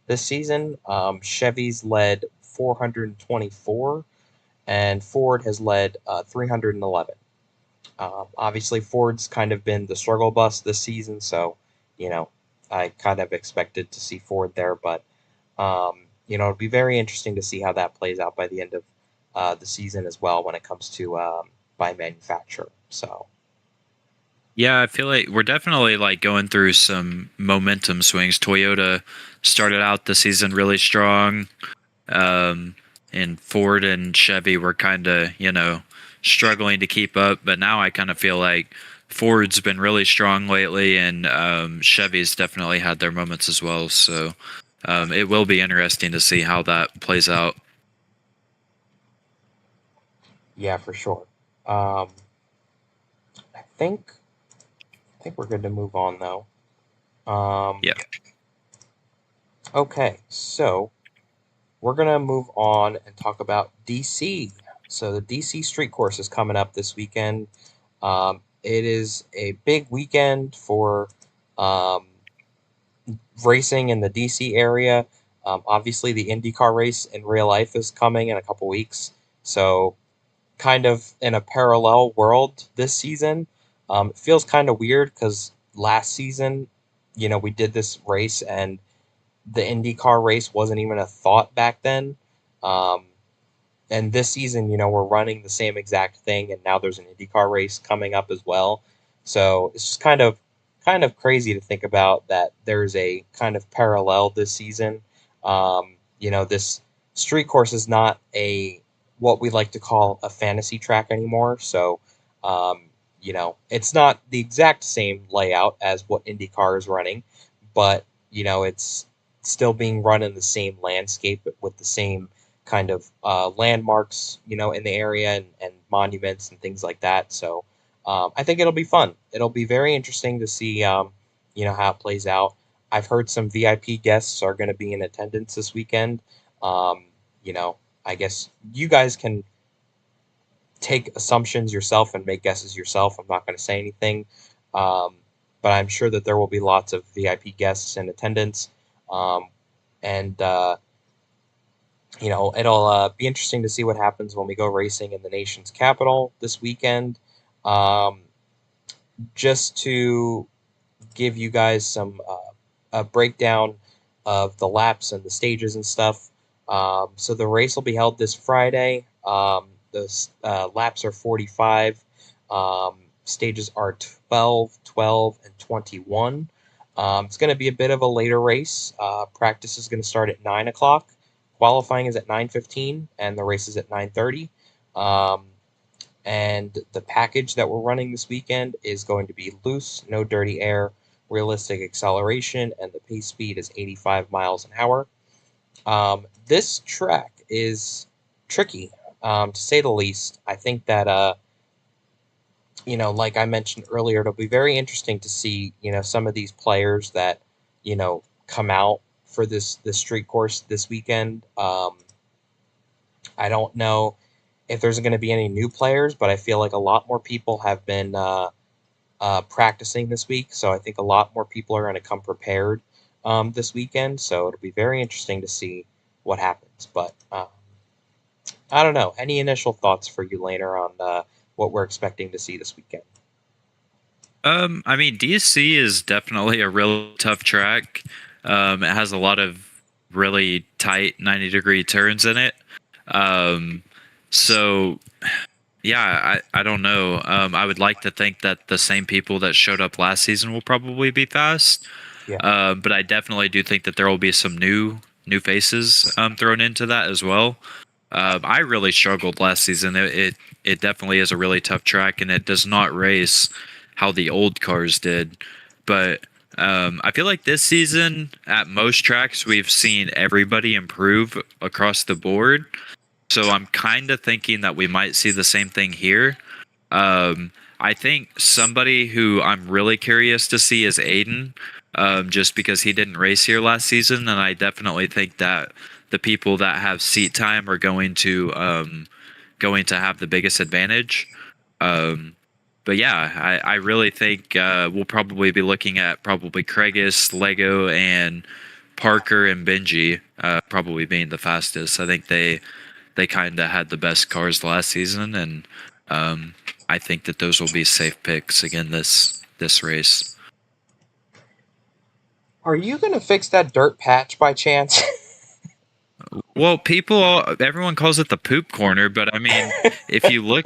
this season. Chevy's led 424, and Ford has led 311. Obviously, Ford's kind of been the struggle bus this season, so you know I kind of expected to see Ford there, but it'll be very interesting to see how that plays out by the end of the season as well when it comes to by manufacturer. So Yeah, I feel like we're definitely like going through some momentum swings. Toyota started out the season really strong. Um, and Ford and Chevy were kind of, struggling to keep up. But now I kind of feel like Ford's been really strong lately, and Chevy's definitely had their moments as well. So it will be interesting to see how that plays out. yeah, for sure. Um, I think we're good to move on though. Yeah. Okay, so we're gonna move on and talk about DC. So the DC Street Course is coming up this weekend. It is a big weekend for um, racing in the DC area. Obviously, the IndyCar race in real life is coming in a couple weeks. So, kind of in a parallel world this season. It feels kind of weird because last season, we did this race and the IndyCar race wasn't even a thought back then. Um, and this season, we're running the same exact thing, and now there's an IndyCar race coming up as well. So it's just kind of crazy to think about that there's a kind of parallel this season. This street course is not a what we like to call a fantasy track anymore. So, it's not the exact same layout as what IndyCar is running, but it's still being run in the same landscape with the same kind of landmarks, in the area and monuments and things like that. So I think it'll be fun. It'll be very interesting to see, how it plays out. I've heard some VIP guests are going to be in attendance this weekend. Um, you know, I guess you guys can take assumptions yourself and make guesses yourself. I'm not going to say anything, um, but I'm sure that there will be lots of VIP guests in attendance. Um, and it'll be interesting to see what happens when we go racing in the nation's capital this weekend. Um, just to give you guys some a breakdown of the laps and the stages and stuff. So the race will be held this Friday. The laps are 45. Stages are 12, 12, and 21. It's going to be a bit of a later race. Practice is going to start at 9 o'clock. Qualifying is at 9:15, and the race is at 9:30. Um, And the package that we're running this weekend is going to be loose, no dirty air, realistic acceleration, and the pace speed is 85 miles an hour. This track is tricky, to say the least. I think that, like I mentioned earlier, it'll be very interesting to see, some of these players that, come out for this street course this weekend. I don't know if there's going to be any new players, but I feel like a lot more people have been practicing this week, so I think a lot more people are going to come prepared this weekend. So it'll be very interesting to see what happens. But I don't know. Any initial thoughts for you, Laner, on what we're expecting to see this weekend? I mean, DC is definitely a real tough track. It has a lot of really tight 90-degree turns in it. Um, so yeah, I don't know. I would like to think that the same people that showed up last season will probably be fast. Yeah. But I definitely do think that there will be some new faces thrown into that as well. I really struggled last season. It definitely is a really tough track, and it does not race how the old cars did. But I feel like this season, at most tracks, we've seen everybody improve across the board. So I'm kind of thinking that we might see the same thing here. I think somebody who I'm really curious to see is Aiden, just because he didn't race here last season, and I definitely think that the people that have seat time are going to have the biggest advantage. Um, but yeah, I really think we'll probably be looking at probably Craigus, Lego, and Parker and Benji probably being the fastest. I think they kind of had the best cars last season, and I think that those will be safe picks again this race. Are you going to fix that dirt patch by chance? Well, everyone calls it the poop corner, but I mean, if you look,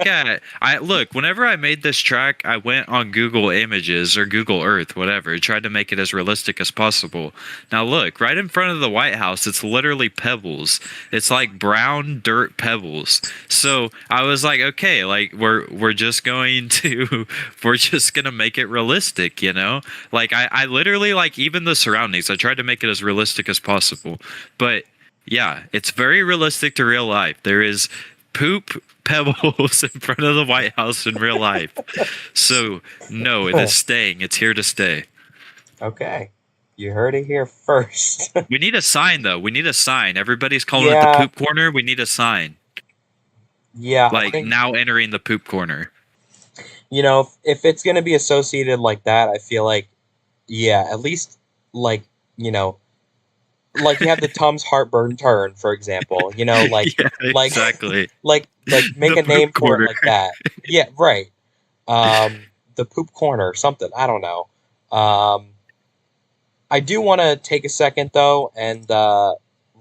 whenever I made this track, I went on Google Images or Google Earth, whatever, tried to make it as realistic as possible. Now look, right in front of the White House, it's literally pebbles. It's like brown dirt pebbles. So I was like, okay, like we're just going to we're just gonna make it realistic, you know? Like I literally like even the surroundings, I tried to make it as realistic as possible. But yeah, it's very realistic to real life. There is poop pebbles in front of the White House in real life. So, no, it is staying. It's here to stay. Okay. You heard it here first. We need a sign, though. We need a sign. Everybody's calling it the Yeah. poop corner. We need a sign. Yeah, I Like, think, now entering the poop corner. if it's going to be associated like that, I feel like, yeah, at least, like, you know, like you have the Tums heartburn turn, for example, Yeah, like, exactly. like make The a name poop for it corner. like that. Yeah, right. The poop corner, something. I don't know. Um, I do want to take a second though and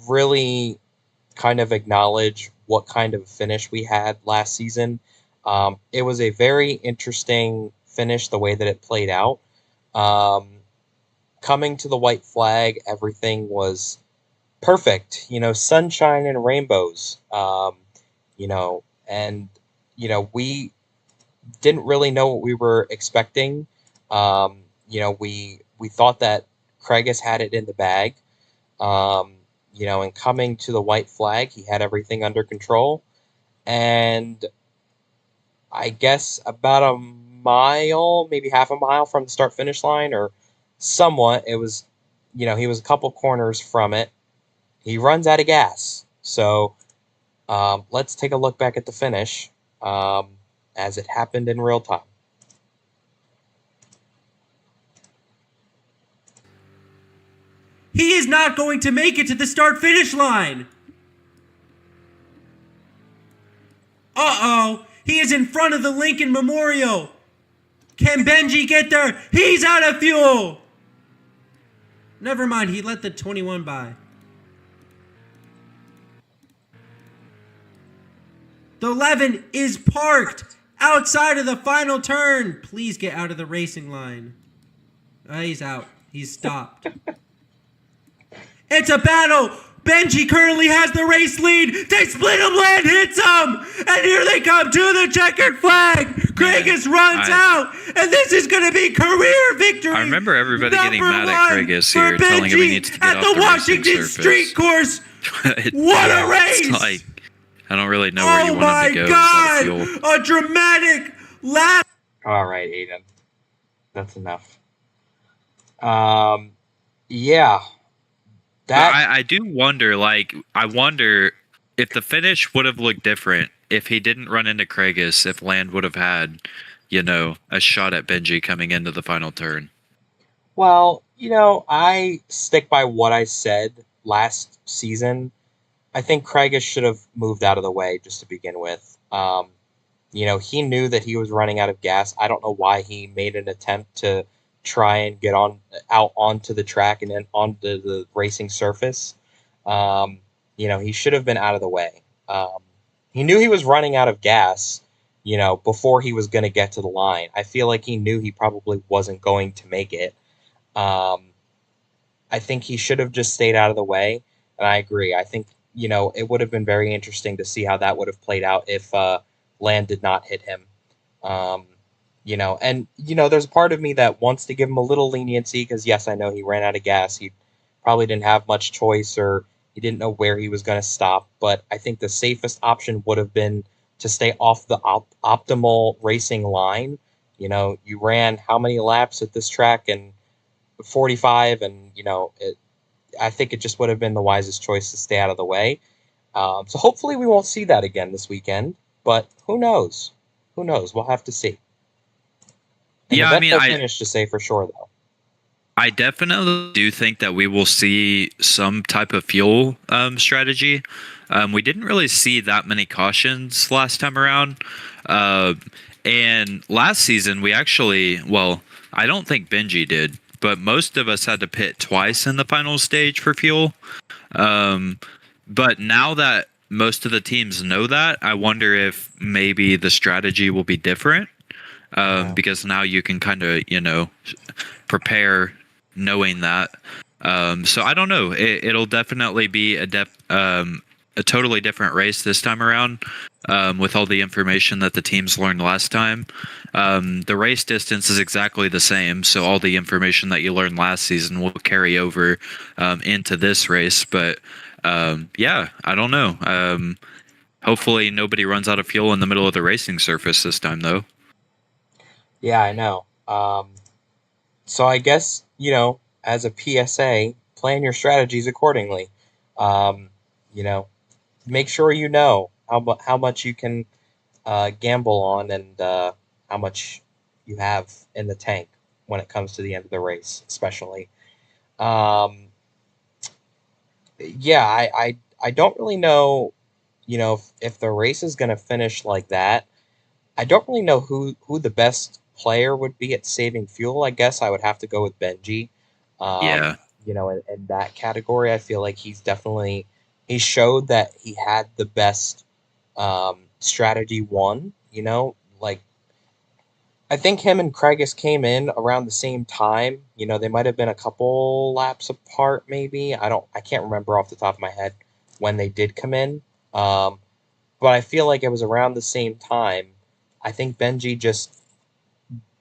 really kind of acknowledge what kind of finish we had last season. It was a very interesting finish the way that it played out. Um, Coming to the white flag, everything was perfect. Sunshine and rainbows. And we didn't really know what we were expecting. We thought that Craigus had it in the bag. And coming to the white flag, he had everything under control. And I guess about a mile, maybe half a mile from the start finish line, or somewhat, it was, he was a couple corners from it. He runs out of gas. So let's take a look back at the finish as it happened in real time. He is not going to make it to the start finish line. Uh-oh. He is in front of the Lincoln Memorial. Can Benji get there? He's out of fuel. Never mind, he let the 21 by. The 11 is parked outside of the final turn. Please get out of the racing line. He's out. He's stopped. It's a battle Benji currently has the race lead. They split him, Land hits him. And here they come to the checkered flag. Craigus runs out. And this is going to be career victory. I remember everybody getting mad at Craigus here, telling him he needs to get at off the Washington Street Course. What a race. It's like, I don't really know where you want him to go. Oh my God. A dramatic lap. All right, Aiden. That's enough. Yeah. I do wonder, I wonder if the finish would have looked different if he didn't run into Craigus, if Land would have had, a shot at Benji coming into the final turn. Well, I stick by what I said last season. I think Craigus should have moved out of the way just to begin with. He knew that he was running out of gas. I don't know why he made an attempt to try and get out onto the track and then onto the racing surface. He should have been out of the way. He knew he was running out of gas, before he was going to get to the line. I feel like he knew he probably wasn't going to make it. I think he should have just stayed out of the way. And I agree. I think, it would have been very interesting to see how that would have played out if Land did not hit him. There's a part of me that wants to give him a little leniency because, yes, I know he ran out of gas. He probably didn't have much choice or he didn't know where he was going to stop. But I think the safest option would have been to stay off the optimal racing line. You ran how many laps at this track? And 45, and, I think it just would have been the wisest choice to stay out of the way. So hopefully we won't see that again this weekend. But who knows? Who knows? We'll have to see. And I finished to say for sure, though. I definitely do think that we will see some type of fuel strategy. We didn't really see that many cautions last time around. And last season, we actually, I don't think Benji did, but most of us had to pit twice in the final stage for fuel. But now that most of the teams know that, I wonder if maybe the strategy will be different. Because now you can kind of, prepare knowing that. So I don't know. It'll definitely be a totally different race this time around with all the information that the teams learned last time. The race distance is exactly the same, so all the information that you learned last season will carry over into this race. But I don't know. Hopefully nobody runs out of fuel in the middle of the racing surface this time, though. Yeah, I know. So I guess, as a PSA, plan your strategies accordingly. Make sure you know how much you can gamble on and how much you have in the tank when it comes to the end of the race, especially. I don't really know, if the race is going to finish like that. I don't really know who the best player would be at saving fuel. I guess I would have to go with Benji. In that category, I feel like he showed that he had the best strategy won. I think him and Craigus came in around the same time. They might have been a couple laps apart, maybe. I can't remember off the top of my head when they did come in. But I feel like it was around the same time. I think Benji just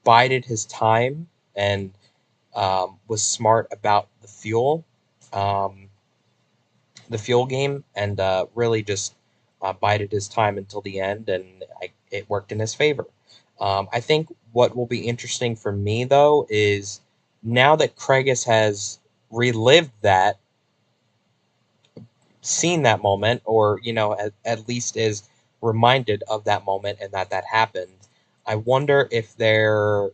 bided his time and was smart about the fuel game, and really just bided his time until the end, and it worked in his favor. I think what will be interesting for me, though, is now that Craigus has relived that, seen that moment, or, at least is reminded of that moment and that happened, I wonder if there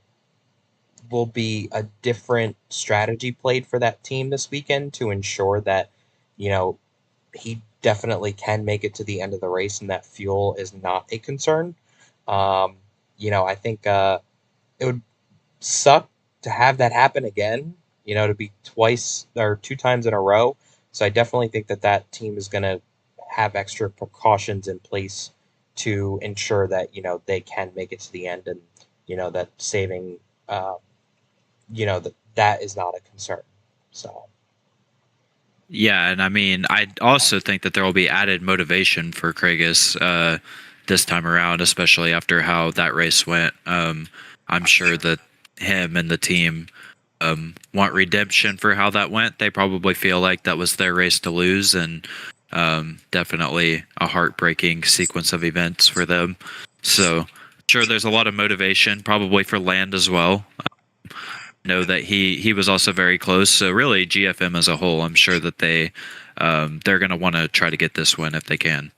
will be a different strategy played for that team this weekend to ensure that, he definitely can make it to the end of the race and that fuel is not a concern. I think it would suck to have that happen again, to be twice or two times in a row. So I definitely think that team is going to have extra precautions in place to ensure that, they can make it to the end and, that saving, that is not a concern. So. Yeah, and I mean, I also think that there will be added motivation for Craigus this time around, especially after how that race went. I'm sure that him and the team want redemption for how that went. They probably feel like that was their race to lose, and definitely a heartbreaking sequence of events for them. So, sure, there's a lot of motivation, probably for Land as well. Know that he was also very close. So really, GFM as a whole, I'm sure that they're going to want to try to get this win if they can.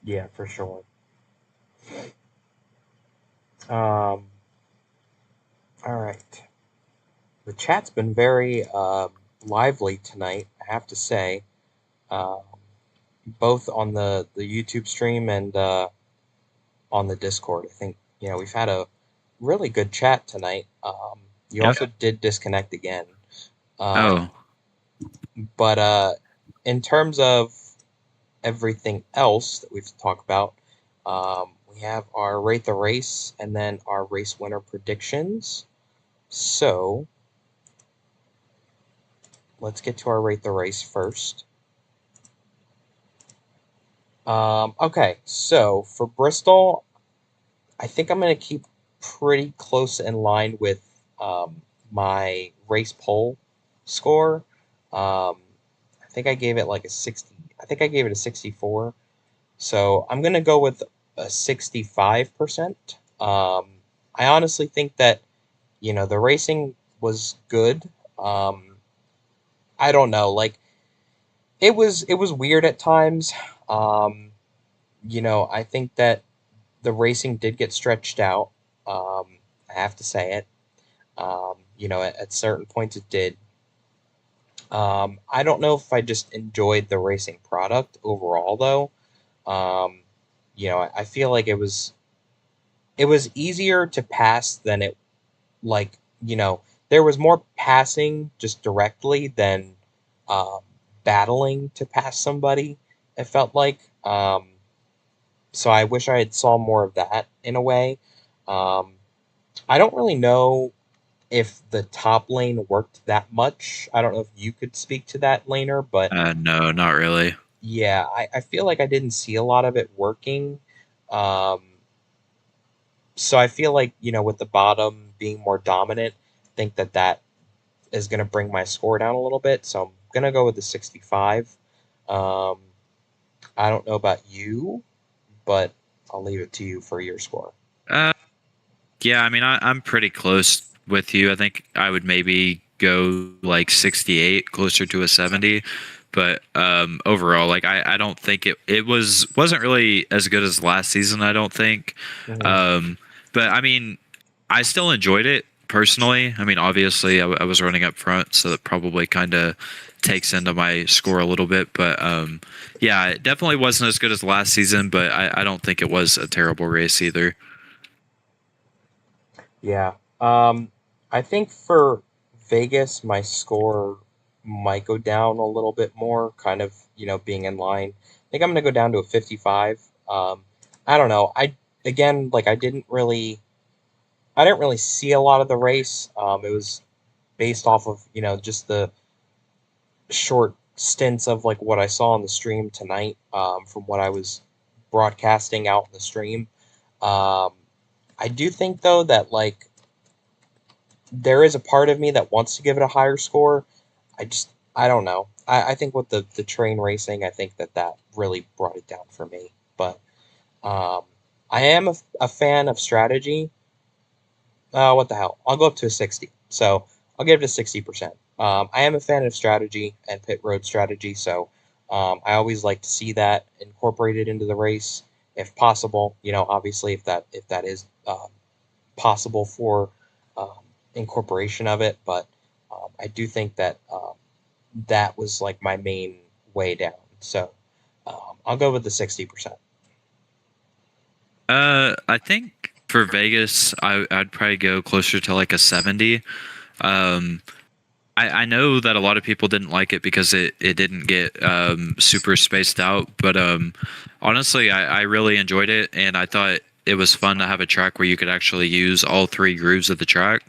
Yeah, for sure. All right. The chat's been very lively tonight, I have to say, um, both on the YouTube stream and on the Discord. I think we've had a really good chat tonight. You Yeah. also did disconnect again, Oh, but in terms of everything else that we've talked about, we have our rate the race and then our race winner predictions. So let's get to our rate the race first. Okay, so for Bristol, I think I'm going to keep pretty close in line with my race poll score. I think I gave it like a 60. I think I gave it a 64. So I'm going to go with a 65%. I honestly think that, the racing was good. I don't know, like it was weird at times. I think that the racing did get stretched out. I have to say it. At certain points it did. I don't know if I just enjoyed the racing product overall though. Um, I feel like it was easier to pass than it like there was more passing just directly than um, battling to pass somebody. It felt like. So I wish I had saw more of that in a way. Um, I don't really know if the top lane worked that much. I don't know if you could speak to that, Laner, but no, not really. yeah, I feel like I didn't see a lot of it working. Um, so I feel like, with the bottom being more dominant, I think that is going to bring my score down a little bit. So I'm going to go with the 65. Um, I don't know about you, but I'll leave it to you for your score. Uh, yeah, I mean, I'm pretty close with you. I think I would maybe go like 68, closer to a 70. But overall, like I don't think it wasn't really as good as last season. I don't think. Mhm. But I mean, I still enjoyed it personally. I mean, obviously, I was running up front, so that probably kind of takes into my score a little bit. But yeah, it definitely wasn't as good as last season. But I don't think it was a terrible race either. Yeah. I think for Vegas, my score might go down a little bit more, kind of, being in line. I think I'm gonna go down to a 55. I don't know. Again, like I didn't really see a lot of the race. It was based off of, just the short stints of like what I saw on the stream tonight, from what I was broadcasting out in the stream. Um, I do think though that like there is a part of me that wants to give it a higher score. I don't know. I think with the train racing, I think that really brought it down for me. But um, I am a fan of strategy. What the hell? I'll go up to a 60. So I'll give it a 60%. I am a fan of strategy and pit road strategy, so I always like to see that incorporated into the race if possible. Obviously, if that is possible for um, incorporation of it, but I do think that that was like my main way down. So I'll go with the 60%. I think for Vegas, I'd probably go closer to like a 70. Um, I know that a lot of people didn't like it because it didn't get super spaced out, but honestly, I really enjoyed it, and I thought it was fun to have a track where you could actually use all three grooves of the track.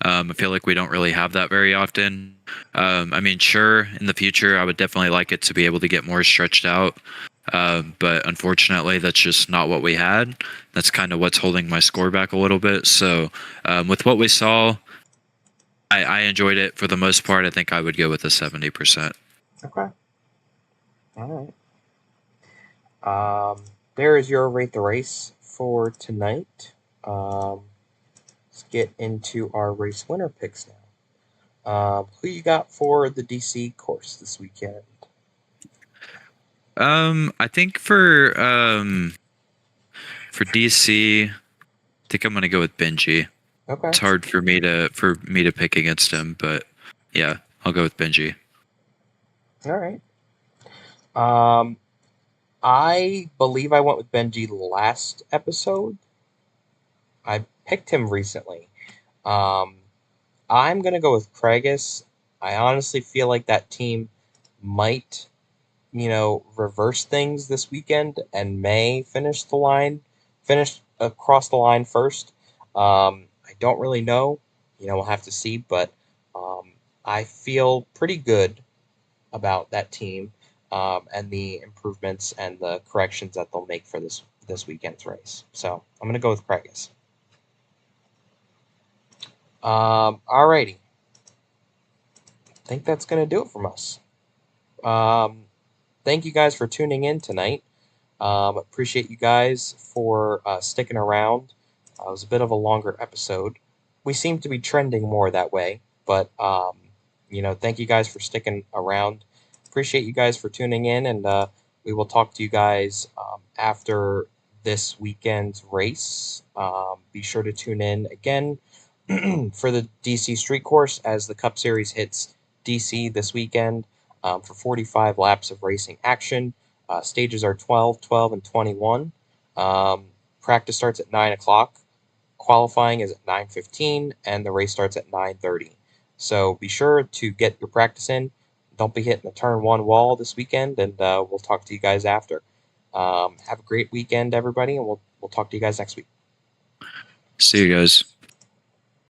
I feel like we don't really have that very often. I mean, sure, in the future, I would definitely like it to be able to get more stretched out. But unfortunately, that's just not what we had. That's kind of what's holding my score back a little bit. So, with what we saw, I enjoyed it for the most part. I think I would go with a 70%. Okay. All right. There is your rate the race for tonight. Let's get into our race winner picks now. Who you got for the DC course this weekend? I think for DC, I think I'm gonna go with Benji. Okay. It's hard for me to pick against him, but yeah, I'll go with Benji. All right. I believe I went with Benji last episode. I picked him recently. I'm gonna go with Craigus. I honestly feel like that team might, reverse things this weekend and may finish across the line first. I don't really know. We'll have to see, but I feel pretty good about that team and the improvements and the corrections that they'll make for this weekend's race. So I'm going to go with Craigus. Alrighty. I think that's going to do it from us. Thank you guys for tuning in tonight. Appreciate you guys for sticking around. It was a bit of a longer episode. We seem to be trending more that way, but thank you guys for sticking around. Appreciate you guys for tuning in, and we will talk to you guys after this weekend's race. Be sure to tune in again for the DC Street Course as the Cup Series hits DC this weekend for 45 laps of racing action. Stages are 12, 12, and 21. Practice starts at 9 o'clock. Qualifying is at 9:15, and the race starts at 9:30. So be sure to get your practice in. Don't be hitting the turn one wall this weekend, and we'll talk to you guys after. Have a great weekend, everybody, and we'll talk to you guys next week. See you guys.